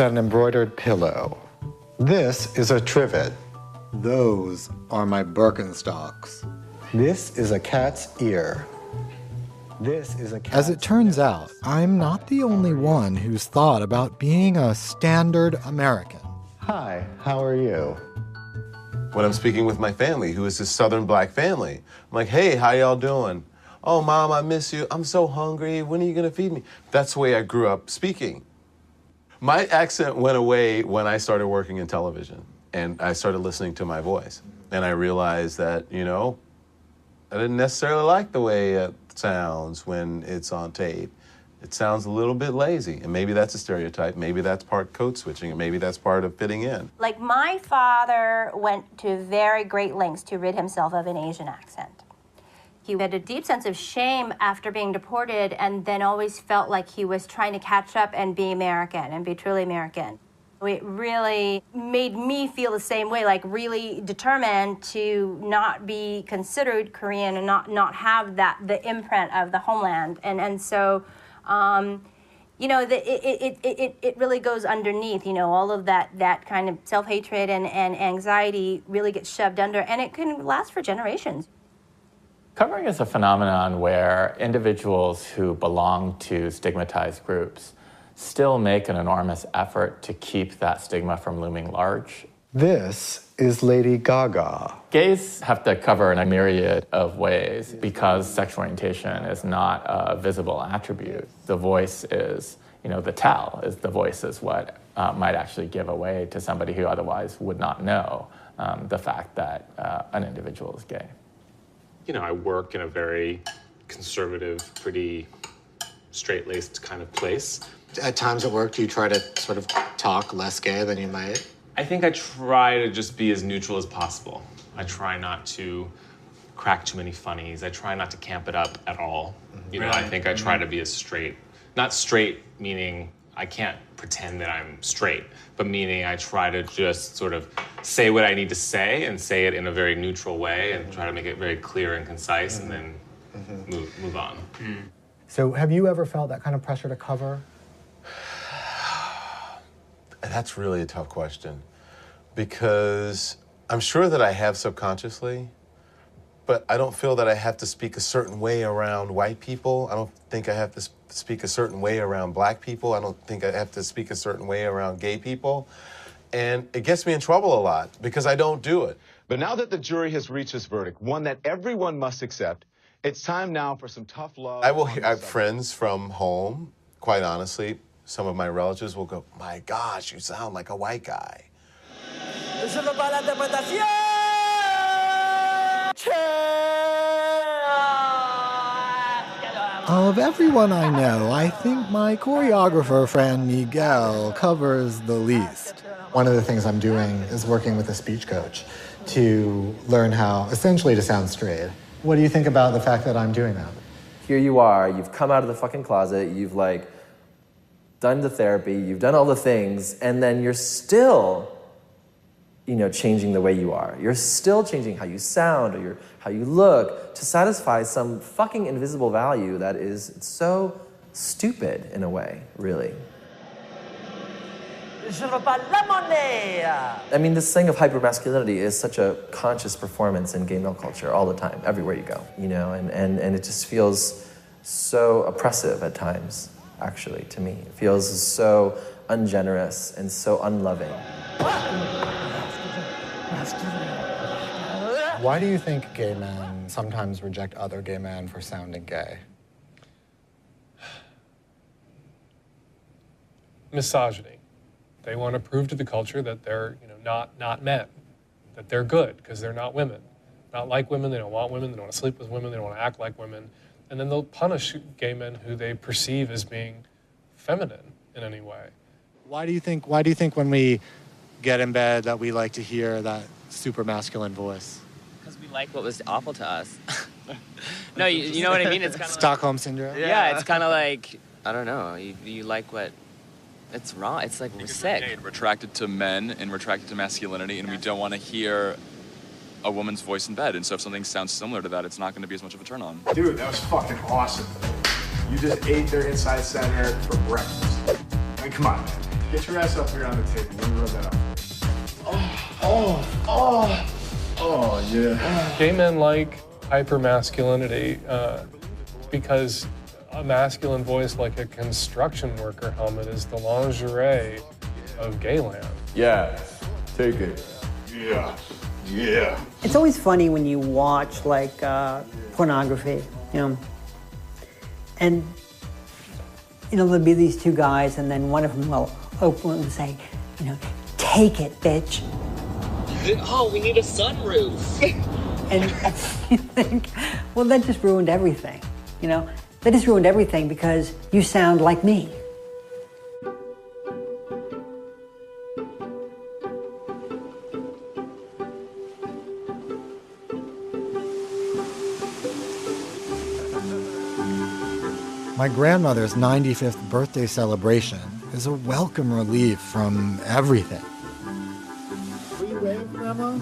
an embroidered pillow. This is a trivet. Those are my Birkenstocks. This is a cat's ear. This is a cat's... As it turns out, I'm not the only one who's thought about being a standard American. Hi, how are you? When I'm speaking with my family, who is this Southern black family, I'm like, hey, how y'all doing? Oh, Mom, I miss you. I'm so hungry. When are you going to feed me? That's the way I grew up speaking. My accent went away when I started working in television, and I started listening to my voice. And I realized that, you know, I didn't necessarily like the way it sounds when it's on tape. It sounds a little bit lazy, and maybe that's a stereotype. Maybe that's part code switching, and maybe that's part of fitting in. Like, my father went to very great lengths to rid himself of an Asian accent. He had a deep sense of shame after being deported, and then always felt like he was trying to catch up and be American and be truly American. It really made me feel the same way, like really determined to not be considered Korean and not have the imprint of the homeland. And so, you know, it really goes underneath, you know, all of that kind of self-hatred and anxiety really gets shoved under, and it can last for generations. Covering is a phenomenon where individuals who belong to stigmatized groups still make an enormous effort to keep that stigma from looming large. This is Lady Gaga. Gays have to cover in a myriad of ways because sexual orientation is not a visible attribute. The voice is, you know, the tell is the voice is what might actually give away to somebody who otherwise would not know the fact that an individual is gay. You know, I work in a very conservative, pretty straight-laced kind of place. At times at work, do you try to sort of talk less gay than you might? I think I try to just be as neutral as possible. I try not to crack too many funnies. I try not to camp it up at all. You know, I think I try to be as straight. Not straight meaning I can't pretend that I'm straight, but meaning I try to just sort of say what I need to say and say it in a very neutral way and try to make it very clear and concise and then move on. So have you ever felt that kind of pressure to cover? That's really a tough question, because I'm sure that I have subconsciously, but I don't feel that I have to speak a certain way around white people. I don't think I have to speak a certain way around black people. I don't think I have to speak a certain way around gay people. And it gets me in trouble a lot because I don't do it. But now that the jury has reached this verdict, one that everyone must accept, it's time now for some tough love. I have friends from home, quite honestly. Some of my relatives will go, "My gosh, you sound like a white guy." Of everyone I know, I think my choreographer friend Miguel covers the least. One of the things I'm doing is working with a speech coach to learn how, essentially, to sound straight. What do you think about the fact that I'm doing that? Here you are, you've come out of the fucking closet, you've like done the therapy, you've done all the things, and then you're still, changing the way you are. You're still changing how you sound or how you look to satisfy some fucking invisible value that is so stupid in a way, really. I mean, this thing of hypermasculinity is such a conscious performance in gay male culture all the time, everywhere you go, and it just feels so oppressive at times, actually, to me. It feels so ungenerous and so unloving. Why do you think gay men sometimes reject other gay men for sounding gay? Misogyny. They want to prove to the culture that they're, not men, that they're good because they're not women, not like women. They don't want women. They don't want to sleep with women. They don't want to act like women, and then they'll punish gay men who they perceive as being feminine in any way. Why do you think when we get in bed that we like to hear that super masculine voice? Because we like what was awful to us. No, you know what I mean? It's kind of Stockholm syndrome. Yeah, it's kind of like, I don't know. You like what. It's wrong. It's like we're sick. We're attracted to men and we're attracted to masculinity, and we don't want to hear a woman's voice in bed. And so if something sounds similar to that, it's not going to be as much of a turn on. Dude, that was fucking awesome. You just ate their inside center for breakfast. I mean, come on, man. Get your ass up here on the table. Let me rub that up. Oh, yeah. Gay men like hypermasculinity because a masculine voice like a construction worker helmet is the lingerie of gayland. Yeah, take it. Yeah. It's always funny when you watch pornography, and there'll be these two guys, and then one of them will open and say, take it, bitch. Oh, we need a sunroof. And you think, well, that just ruined everything, That just ruined everything because you sound like me. My grandmother's 95th birthday celebration is a welcome relief from everything. Will you wave, Grandma?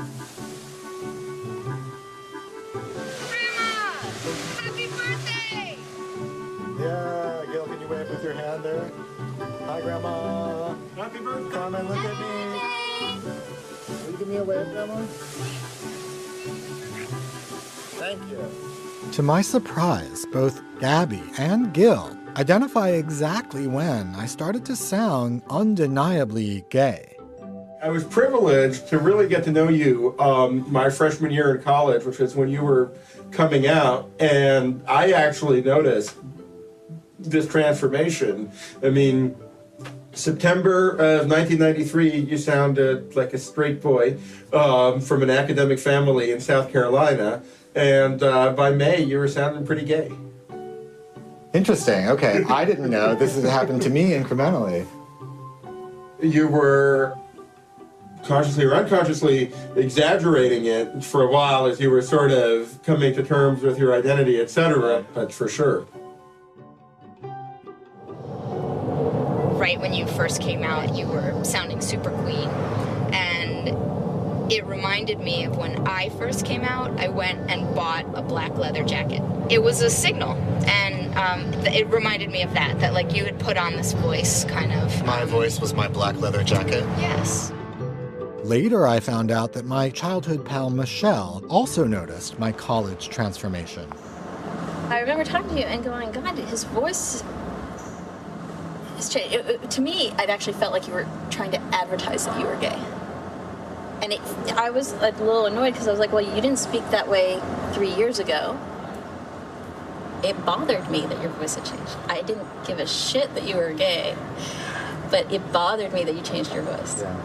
Yeah, Gil, can you wave with your hand there? Hi, Grandma. Happy birthday. Come and look at me. Will you give me a wave, Grandma? Thank you. To my surprise, both Gabby and Gil identify exactly when I started to sound undeniably gay. I was privileged to really get to know you my freshman year in college, which was when you were coming out, and I actually noticed this transformation. I mean, September of 1993, you sounded like a straight boy from an academic family in South Carolina, and by May, you were sounding pretty gay. Interesting. Okay, I didn't know this had happened to me incrementally. You were consciously or unconsciously exaggerating it for a while as you were sort of coming to terms with your identity, etc., but for sure. Right when you first came out, you were sounding super queen, and it reminded me of when I first came out. I went and bought a black leather jacket. It was a signal, and it reminded me of that like you had put on this voice kind of. My voice was my black leather jacket? Yes. Later, I found out that my childhood pal Michelle also noticed my college transformation. I remember talking to you and going, God, his voice has changed. To me, I'd actually felt like you were trying to advertise that you were gay. And I was a little annoyed because I was like, well, you didn't speak that way 3 years ago. It bothered me that your voice had changed. I didn't give a shit that you were gay, but it bothered me that you changed your voice. Yeah.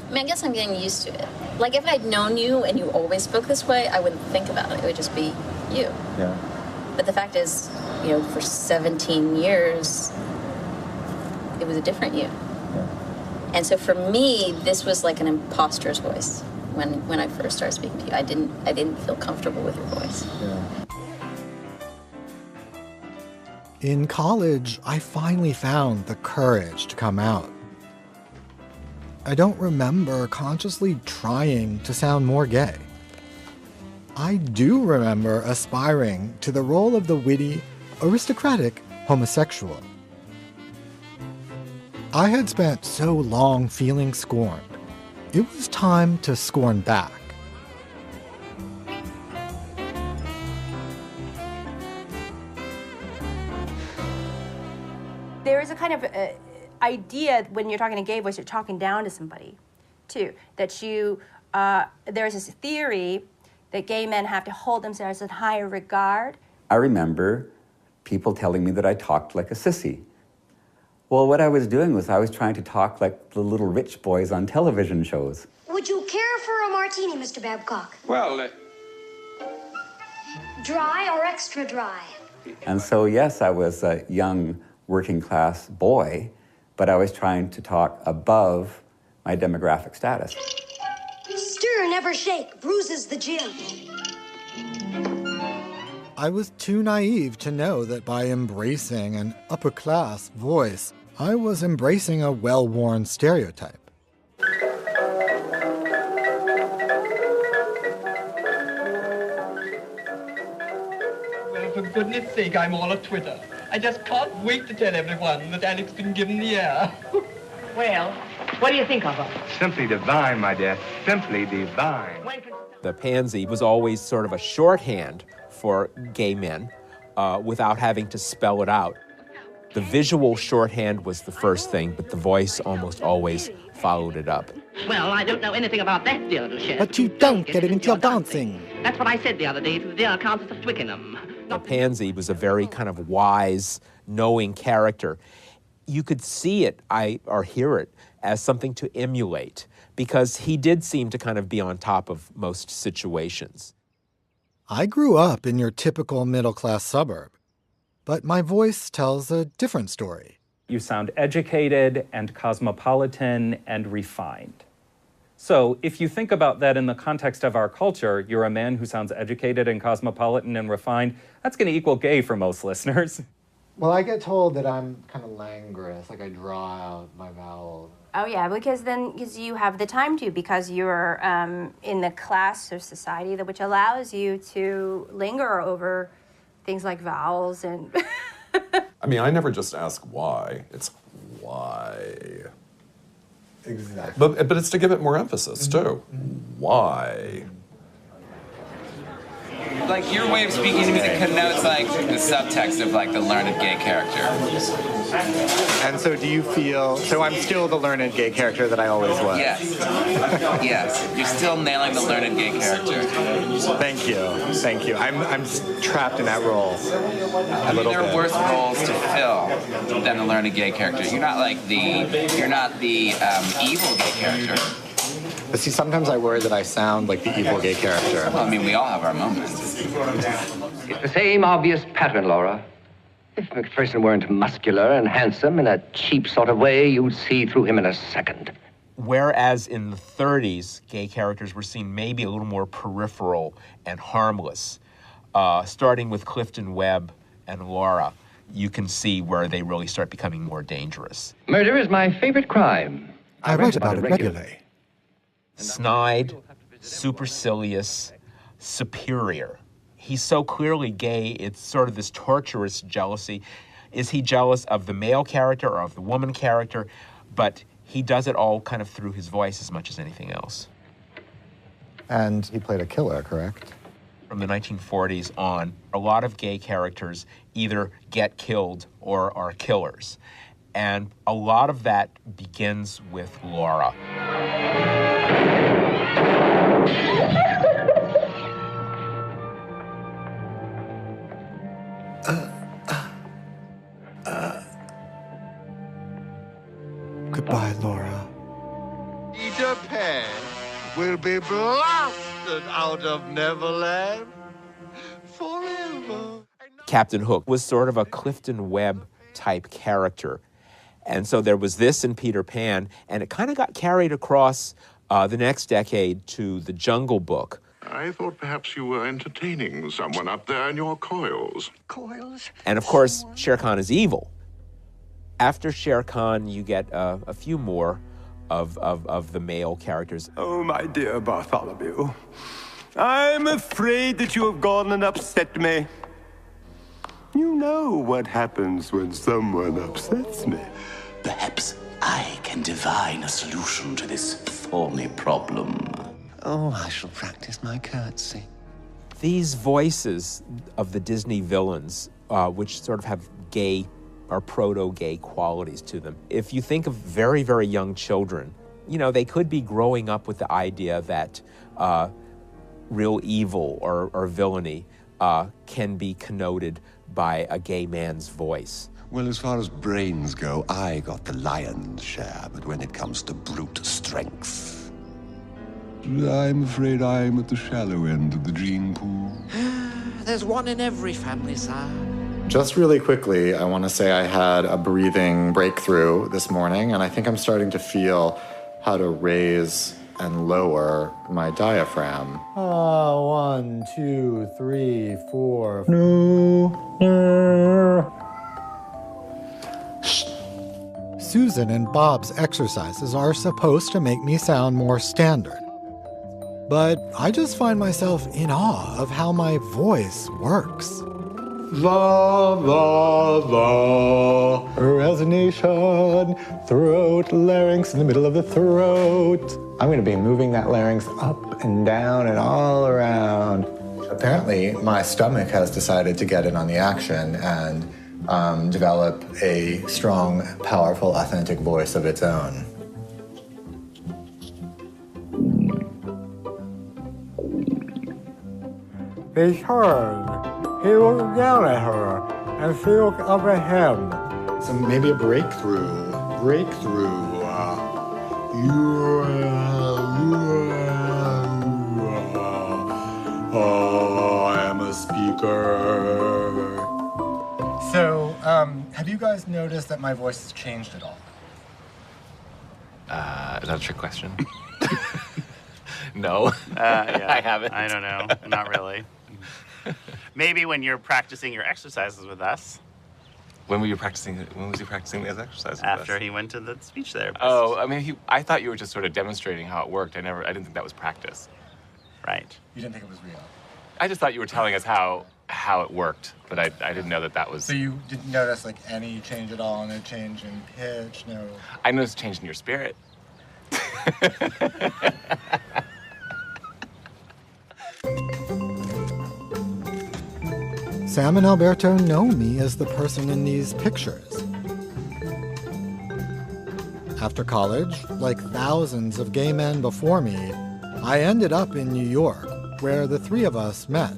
I mean, I guess I'm getting used to it. Like, if I'd known you and you always spoke this way, I wouldn't think about it. It would just be you. Yeah. But the fact is, for 17 years, it was a different you. Yeah. And so for me, this was like an imposter's voice. When I first started speaking to you, I didn't feel comfortable with your voice. Yeah. In college, I finally found the courage to come out. I don't remember consciously trying to sound more gay. I do remember aspiring to the role of the witty, aristocratic homosexual. I had spent so long feeling scorned. It was time to scorn back. There is a kind of idea when you're talking a gay voice, you're talking down to somebody, too. That there's this theory that gay men have to hold themselves in higher regard. I remember people telling me that I talked like a sissy. Well, what I was doing was I was trying to talk like the little rich boys on television shows. Would you care for a martini, Mr. Babcock? Well, Dry or extra dry? And so, yes, I was a young working class boy, but I was trying to talk above my demographic status. Stir, never shake, bruises the gin. I was too naive to know that by embracing an upper-class voice, I was embracing a well-worn stereotype. Well, for goodness sake, I'm all at Twitter. I just can't wait to tell everyone that Alec's been given the air. Well, what do you think of her? Simply divine, my dear. Simply divine. The pansy was always sort of a shorthand for gay men without having to spell it out. The visual shorthand was the first thing, but the voice almost always followed it up. Well, I don't know anything about that, dear Duchess. But you don't get it into your dancing. That's what I said the other day to the dear Countess of Twickenham. The pansy was a very kind of wise, knowing character. You could see it, or hear it, as something to emulate, because he did seem to kind of be on top of most situations. I grew up in your typical middle-class suburb, but my voice tells a different story. You sound educated and cosmopolitan and refined. So if you think about that in the context of our culture, you're a man who sounds educated and cosmopolitan and refined, that's going to equal gay for most listeners. Well, I get told that I'm kind of languorous, like I draw out my vowels. Oh yeah, because you have the time to, because you're in the class of society which allows you to linger over things like vowels and. I mean, I never just ask why. It's why. Exactly. But it's to give it more emphasis too. Why? Like, your way of speaking to me connotes, like, the subtext of, like, the learned gay character. And so do you feel, so I'm still the learned gay character that I always was? Yes. Yes. You're still nailing the learned gay character. Thank you. Thank you. I'm trapped in that role a little there bit. are worse roles to fill than the learned gay character. You're not the evil gay character. But see, sometimes I worry that I sound like the evil gay character. Well, I mean, we all have our moments. It's the same obvious pattern, Laura. If McPherson weren't muscular and handsome in a cheap sort of way, you'd see through him in a second. Whereas in the 30s, gay characters were seen maybe a little more peripheral and harmless. Starting with Clifton Webb and Laura, you can see where they really start becoming more dangerous. Murder is my favorite crime. I write about it regularly. Snide, supercilious, superior. he's so clearly gay, it's sort of this torturous jealousy. Is he jealous of the male character or of the woman character? But he does it all kind of through his voice as much as anything else. And he played a killer, correct? From the 1940s on, a lot of gay characters either get killed or are killers. And a lot of that begins with Laura. Goodbye, Laura. Peter Pan will be blasted out of Neverland forever. Captain Hook was sort of a Clifton Webb type character. And so there was this in Peter Pan, and it kind of got carried across the next decade to The Jungle Book. I thought perhaps you were entertaining someone up there in your coils. Coils? And of course, Shere Khan is evil. After Shere Khan, you get a few more of the male characters. Oh, my dear Bartholomew, I'm afraid that you have gone and upset me. You know what happens when someone upsets me. Perhaps I can divine a solution to this thorny problem. Oh, I shall practice my curtsy. These voices of the Disney villains, which sort of have gay or proto-gay qualities to them. If you think of very, very young children, you know, they could be growing up with the idea that real evil or villainy can be connoted by a gay man's voice. Well, as far as brains go, I got the lion's share, but when it comes to brute strength, I'm afraid I'm at the shallow end of the gene pool. There's one in every family, sir. Just really quickly, I want to say I had a breathing breakthrough this morning, and I think I'm starting to feel how to raise and lower my diaphragm. 1, 2, 3, 4. No. Susan and Bob's exercises are supposed to make me sound more standard. But I just find myself in awe of how my voice works. La, la, la. Resonation, throat, larynx in the middle of the throat. I'm going to be moving that larynx up and down and all around. Apparently, my stomach has decided to get in on the action and develop a strong, powerful, authentic voice of its own. They turned. He looked down at her, and she looked up at him. So maybe a breakthrough. I'm a speaker. So, have you guys noticed that my voice has changed at all? Is that a trick question? No. Yeah, I haven't. I don't know. Not really. Maybe when you're practicing your exercises with us. When were you practicing? When was he practicing his exercises? After he went to the speech therapist. Oh, I mean, I thought you were just sort of demonstrating how it worked. I didn't think that was practice. Right. You didn't think it was real? I just thought you were telling us how it worked, but I didn't know that was. So you didn't notice like any change at all? No change in pitch? No. I noticed a change in your spirit. Sam and Alberto know me as the person in these pictures. After college, like thousands of gay men before me, I ended up in New York, where the three of us met.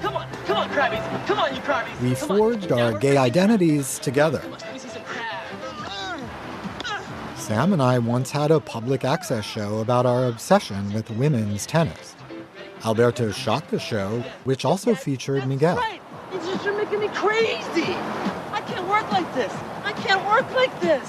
Come on, crabbies. Come on, you crabbies. We forged our gay identities together. Sam and I once had a public access show about our obsession with women's tennis. Alberto shot the show, which also featured Miguel. Right. You're making me crazy. I can't work like this. I can't work like this.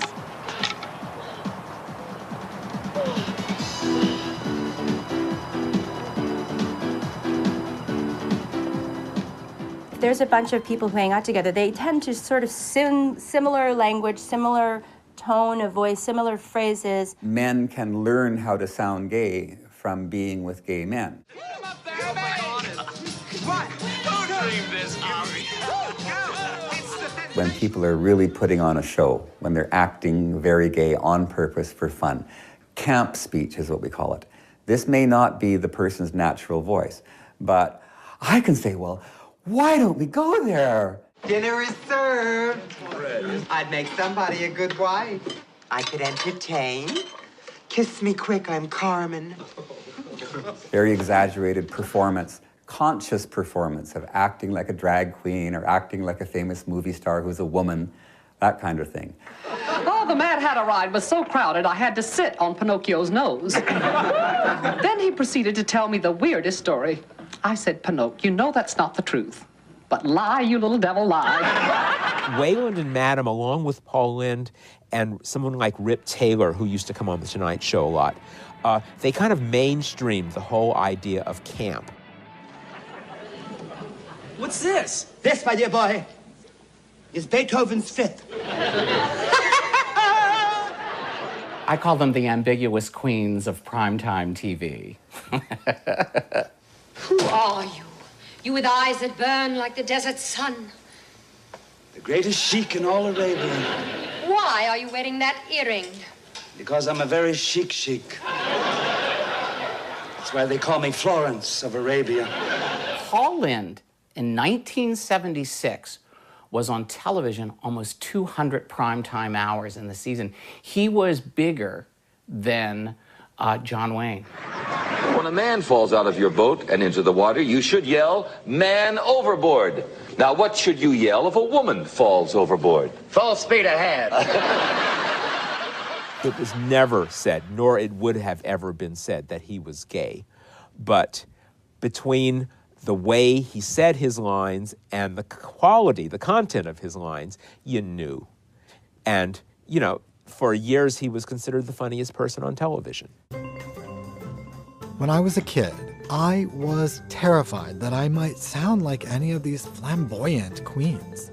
If there's a bunch of people who hang out together, they tend to sort of sing similar language, similar tone of voice, similar phrases. Men can learn how to sound gay from being with gay men. What? believe this, Ari. When people are really putting on a show, when they're acting very gay on purpose for fun. Camp speech is what we call it. This may not be the person's natural voice, but I can say, well, why don't we go there? Dinner is served. I'd make somebody a good wife. I could entertain. Kiss me quick, I'm Carmen. Very exaggerated performance, conscious performance of acting like a drag queen or acting like a famous movie star who's a woman, that kind of thing. Oh, the Mad Hatter ride was so crowded I had to sit on Pinocchio's nose. Then he proceeded to tell me the weirdest story. I said, Pinocchio, you know that's not the truth. But lie, you little devil, lie. Wayland and Madam, along with Paul Lynde and someone like Rip Taylor, who used to come on The Tonight Show a lot, they kind of mainstreamed the whole idea of camp. What's this? This, my dear boy, is Beethoven's Fifth. I call them the ambiguous queens of primetime TV. Who are you? You with eyes that burn like the desert sun. The greatest sheik in all Arabia. Why are you wearing that earring? Because I'm a very chic sheik. That's why they call me Florence of Arabia. Paul Lynde, in 1976, was on television almost 200 primetime hours in the season. He was bigger than John Wayne. When a man falls out of your boat and into the water, you should yell, "Man overboard." Now, what should you yell if a woman falls overboard? Full speed ahead. It was never said, nor it would have ever been said, that he was gay. But between the way he said his lines and the quality, the content of his lines, you knew. And, you know, for years he was considered the funniest person on television. When I was a kid, I was terrified that I might sound like any of these flamboyant queens.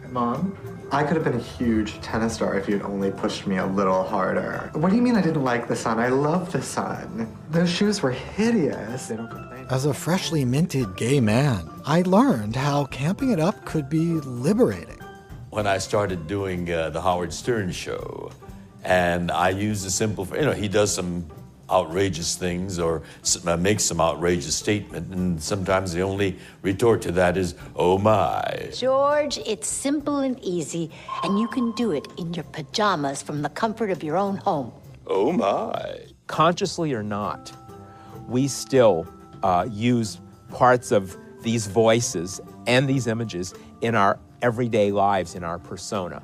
Mom, I could have been a huge tennis star if you'd only pushed me a little harder. What do you mean I didn't like the sun? I love the sun. Those shoes were hideous. They don't complain. As a freshly minted gay man, I learned how camping it up could be liberating. When I started doing the Howard Stern show, and I used a simple, he does some outrageous things or makes some outrageous statement, and sometimes the only retort to that is, "Oh my." George, it's simple and easy, and you can do it in your pajamas from the comfort of your own home. Oh my. Consciously or not, we still use parts of these voices and these images in our everyday lives, in our persona,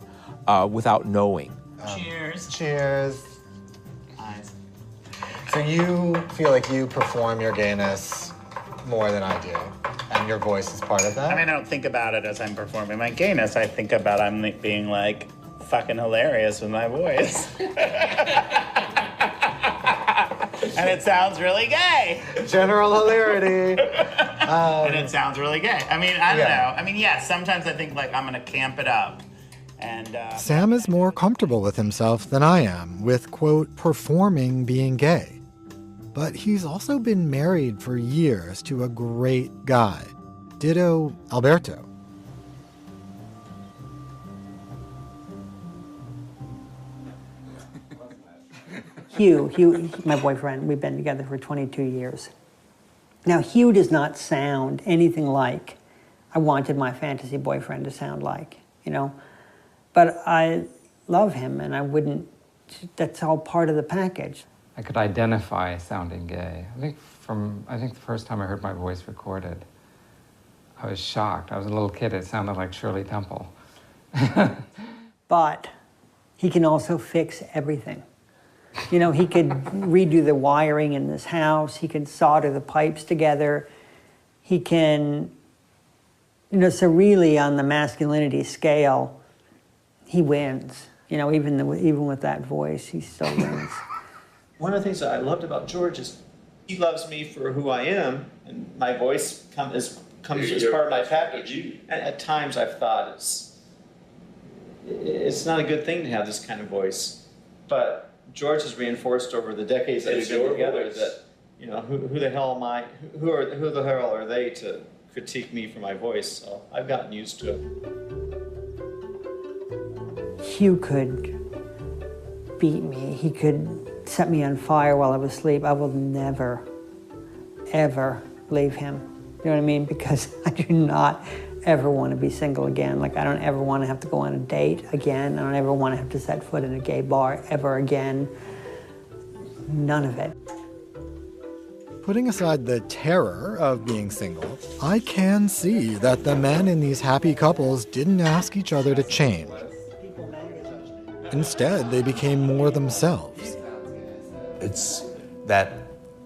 without knowing. Cheers. Cheers. So you feel like you perform your gayness more than I do, and your voice is part of that? I mean, I don't think about it as I'm performing my gayness. I think about I'm being like fucking hilarious with my voice. And it sounds really gay. General hilarity. And it sounds really gay. I mean, I don't know. I mean, yes, sometimes I think like I'm gonna camp it up. And Sam is more comfortable with himself than I am with, quote, performing being gay. But he's also been married for years to a great guy. Ditto Alberto. Hugh, my boyfriend, we've been together for 22 years. Now, Hugh does not sound anything like I wanted my fantasy boyfriend to sound like, But I love him, and I wouldn't, that's all part of the package. I could identify sounding gay. I think the first time I heard my voice recorded, I was shocked. I was a little kid, it sounded like Shirley Temple. But he can also fix everything. He could redo the wiring in this house, he can solder the pipes together, he can, so really on the masculinity scale, he wins. Even with that voice, he still wins. One of the things that I loved about George is he loves me for who I am, and my voice comes as part of my package. And at times I've thought it's not a good thing to have this kind of voice, but George has reinforced over the decades that we've been together that who the hell am I? Who the hell are they to critique me for my voice, so I've gotten used to it. Hugh could beat me. He could set me on fire while I was asleep. I will never, ever leave him. You know what I mean? Because I do not ever want to be single again. Like, I don't ever want to have to go on a date again. I don't ever want to have to set foot in a gay bar ever again. None of it. Putting aside the terror of being single, I can see that the men in these happy couples didn't ask each other to change. Instead, they became more themselves. It's that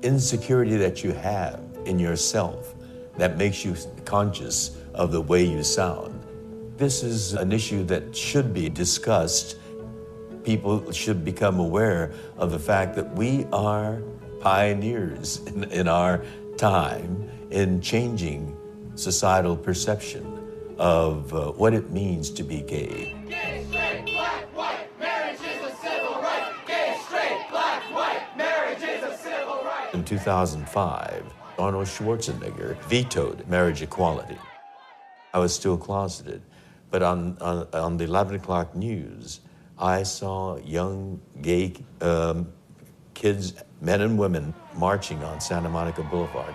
insecurity that you have in yourself that makes you conscious of the way you sound. This is an issue that should be discussed. People should become aware of the fact that we are pioneers in our time in changing societal perception of what it means to be gay. Gay, straight, black, white, marriage is a civil right. Gay, straight, black, white, marriage is a civil right. In 2005, Arnold Schwarzenegger vetoed marriage equality. I was still closeted, but on the 11 o'clock news, I saw young gay kids, men and women, marching on Santa Monica Boulevard.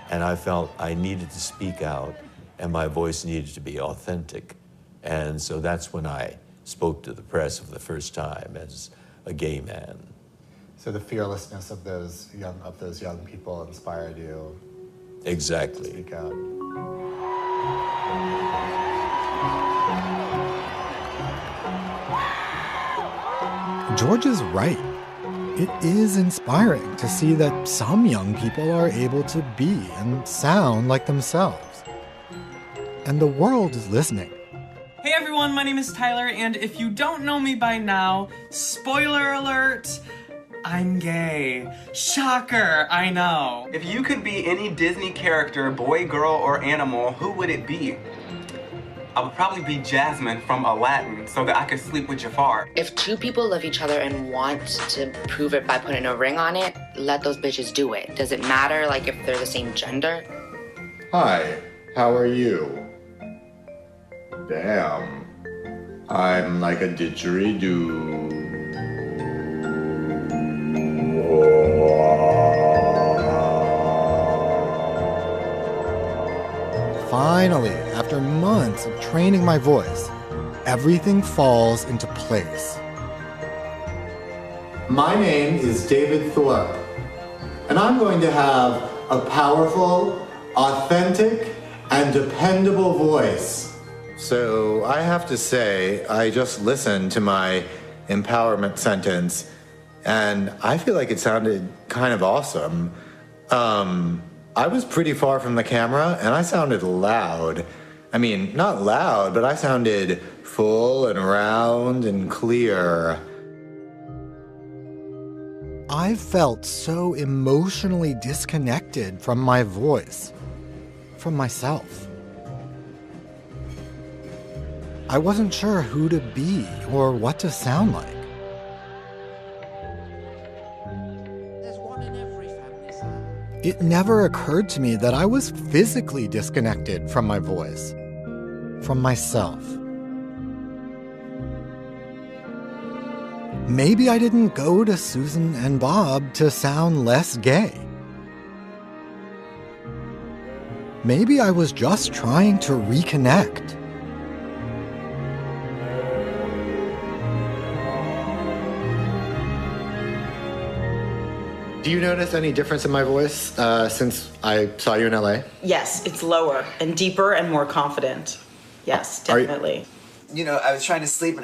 And I felt I needed to speak out, and my voice needed to be authentic. And so that's when I spoke to the press for the first time as a gay man. So the fearlessness of those young people inspired you. Exactly. To speak out. George is right. It is inspiring to see that some young people are able to be and sound like themselves. And the world is listening. Hey everyone, my name is Tyler, and if you don't know me by now, spoiler alert, I'm gay. Shocker, I know. If you could be any Disney character, boy, girl, or animal, who would it be? I would probably be Jasmine from Aladdin so that I could sleep with Jafar. If two people love each other and want to prove it by putting a ring on it, let those bitches do it. Does it matter, like, if they're the same gender? Hi, how are you? Damn. I'm like a didgeridoo. Finally, after months of training my voice, everything falls into place. My name is David Thorpe, and I'm going to have a powerful, authentic, and dependable voice. So I have to say, I just listened to my empowerment sentence, and I feel like it sounded kind of awesome. I was pretty far from the camera, and I sounded loud. I mean, not loud, but I sounded full and round and clear. I felt so emotionally disconnected from my voice, from myself. I wasn't sure who to be or what to sound like. It never occurred to me that I was physically disconnected from my voice, from myself. Maybe I didn't go to Susan and Bob to sound less gay. Maybe I was just trying to reconnect. Do you notice any difference in my voice since I saw you in LA? Yes, it's lower and deeper and more confident. Yes, definitely. You know, I was trying to sleep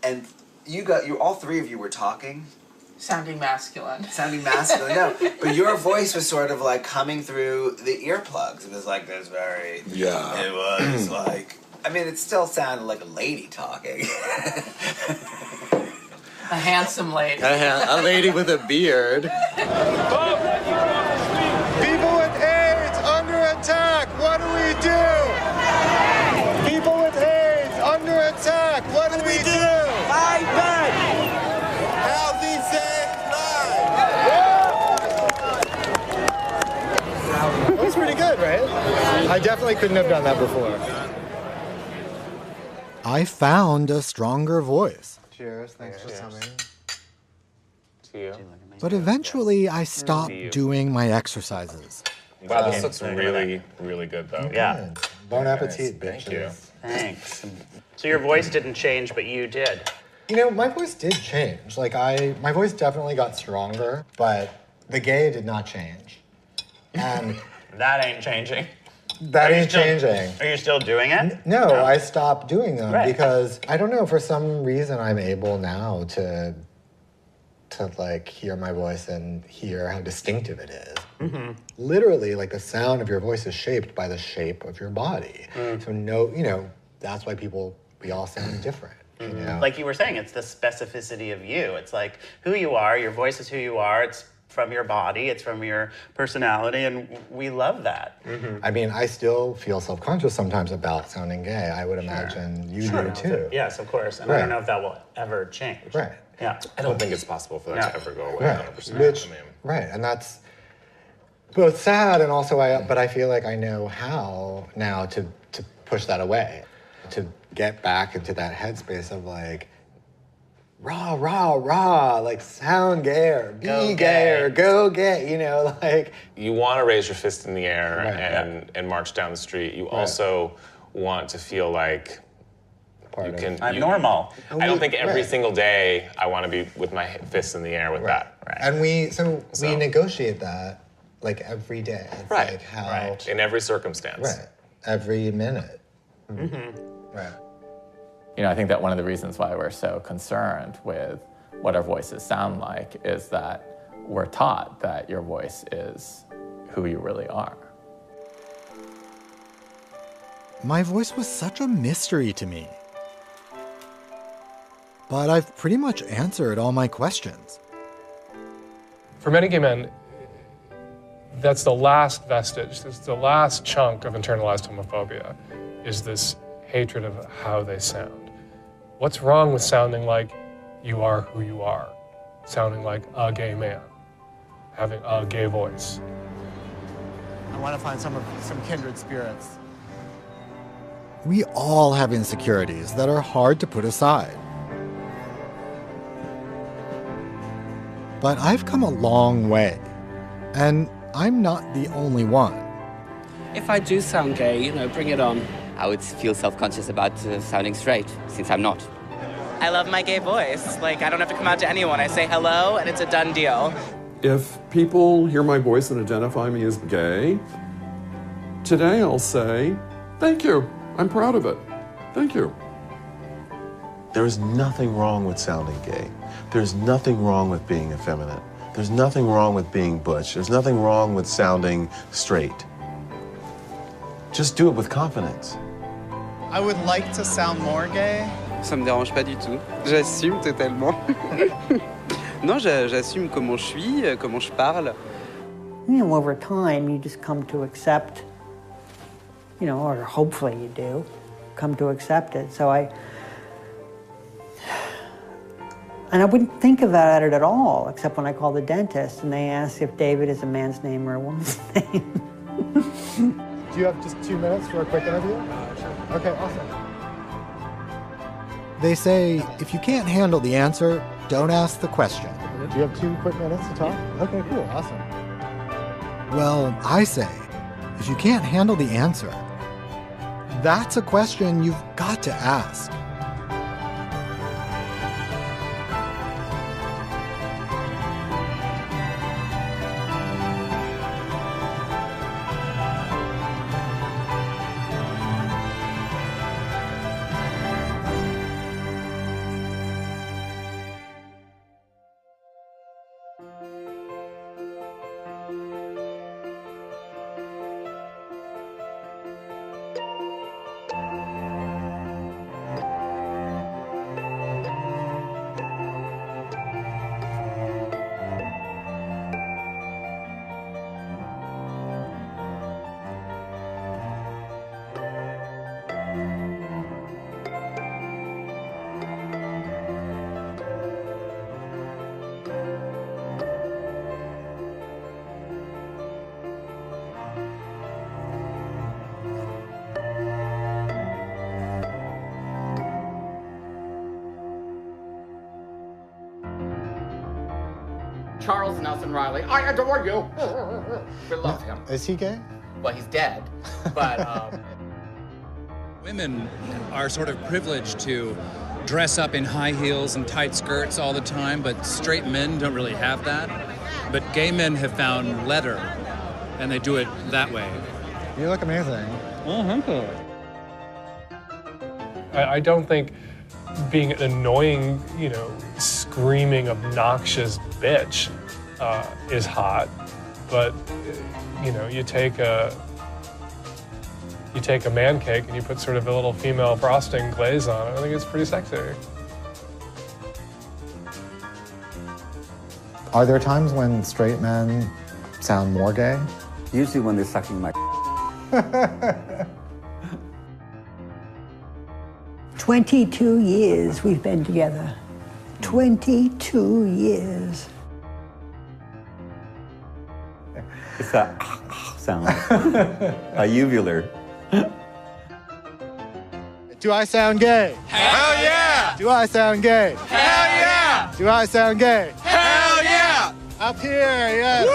and you all three of you were talking. Sounding masculine. Sounding masculine, no. But your voice was sort of like coming through the earplugs. It was like this very... Yeah. It was like... I mean, it still sounded like a lady talking. A handsome lady. A lady with a beard. People with AIDS under attack, what do we do? People with AIDS under attack, what do we do? Fight back! Healthy, safe I definitely couldn't have done that before. I found a stronger voice. Cheers. Thanks for coming. To you. But eventually, I stopped doing my exercises. Wow, this looks really, really good, though. Yeah. Bon appetit, bitches. Thank you. Thanks. So your voice didn't change, but you did. You know, my voice did change. Like, my voice definitely got stronger, but the gay did not change. And that ain't changing. That ain't changing. Are you still doing it? No, I stopped doing them because, I don't know, for some reason I'm able now to like hear my voice and hear how distinctive it is. Mm-hmm. Literally, like the sound of your voice is shaped by the shape of your body. So that's why we all sound different. You know? Like you were saying, it's the specificity of you. It's like who you are, your voice is who you are, it's from your body, it's from your personality, and we love that. Mm-hmm. I mean, I still feel self-conscious sometimes about sounding gay. I would imagine you do too. Yes, of course. And I don't know if that will ever change. Right. Yeah. I don't think it's possible for that to ever go away. Right. 100%. Right, and that's both sad and also but I feel like I know how now to push that away, to get back into that headspace of like, rah, rah, rah, like sound gayer, be gayer, go gay, like. You want to raise your fist in the air and march down the street. You also want to feel like I'm normal. I don't think every single day I want to be with my fists in the air with that. Right. And we negotiate that like every day. It's like how in every circumstance. Right. Every minute. Mm-hmm. Right. I think that one of the reasons why we're so concerned with what our voices sound like is that we're taught that your voice is who you really are. My voice was such a mystery to me. But I've pretty much answered all my questions. For many gay men, that's the last vestige, that's the last chunk of internalized homophobia, is this hatred of how they sound. What's wrong with sounding like you are who you are? Sounding like a gay man, having a gay voice. I want to find some kindred spirits. We all have insecurities that are hard to put aside. But I've come a long way, and I'm not the only one. If I do sound gay, bring it on. I would feel self-conscious about sounding straight, since I'm not. I love my gay voice. Like, I don't have to come out to anyone. I say hello, and it's a done deal. If people hear my voice and identify me as gay, today I'll say, thank you. I'm proud of it. Thank you. There's nothing wrong with sounding gay. There's nothing wrong with being effeminate. There's nothing wrong with being butch. There's nothing wrong with sounding straight. Just do it with confidence. I would like to sound more gay. Ça me dérange pas du tout. J'assume totalement. Non, j'assume comment je suis, comment je parle. Over time, you just come to accept, or hopefully you do, come to accept it. So I wouldn't think about it at all, except when I call the dentist and they ask if David is a man's name or a woman's name. Do you have just 2 minutes for a quick interview? Sure. Okay, awesome. They say, if you can't handle the answer, don't ask the question. Do you have 2 quick minutes to talk? Okay, cool, awesome. Well, I say, if you can't handle the answer, that's a question you've got to ask. Charles Nelson Riley. I adore you. We love him. Is he gay? Well, he's dead, but. Women are sort of privileged to dress up in high heels and tight skirts all the time, but straight men don't really have that. But gay men have found leather, and they do it that way. You look amazing. I don't think being an annoying, you know, screaming, obnoxious bitch is hot, but you know, you take a man cake and you put sort of a little female frosting glaze on it. I think it's pretty sexy. Are there times when straight men sound more gay? Usually when they're sucking my 22 years we've been together. 22 years. It's a sound. A uvular. Do I sound gay? Hell yeah! Do I sound gay? Hell yeah! Do I sound gay? Hell yeah! Up here, yes.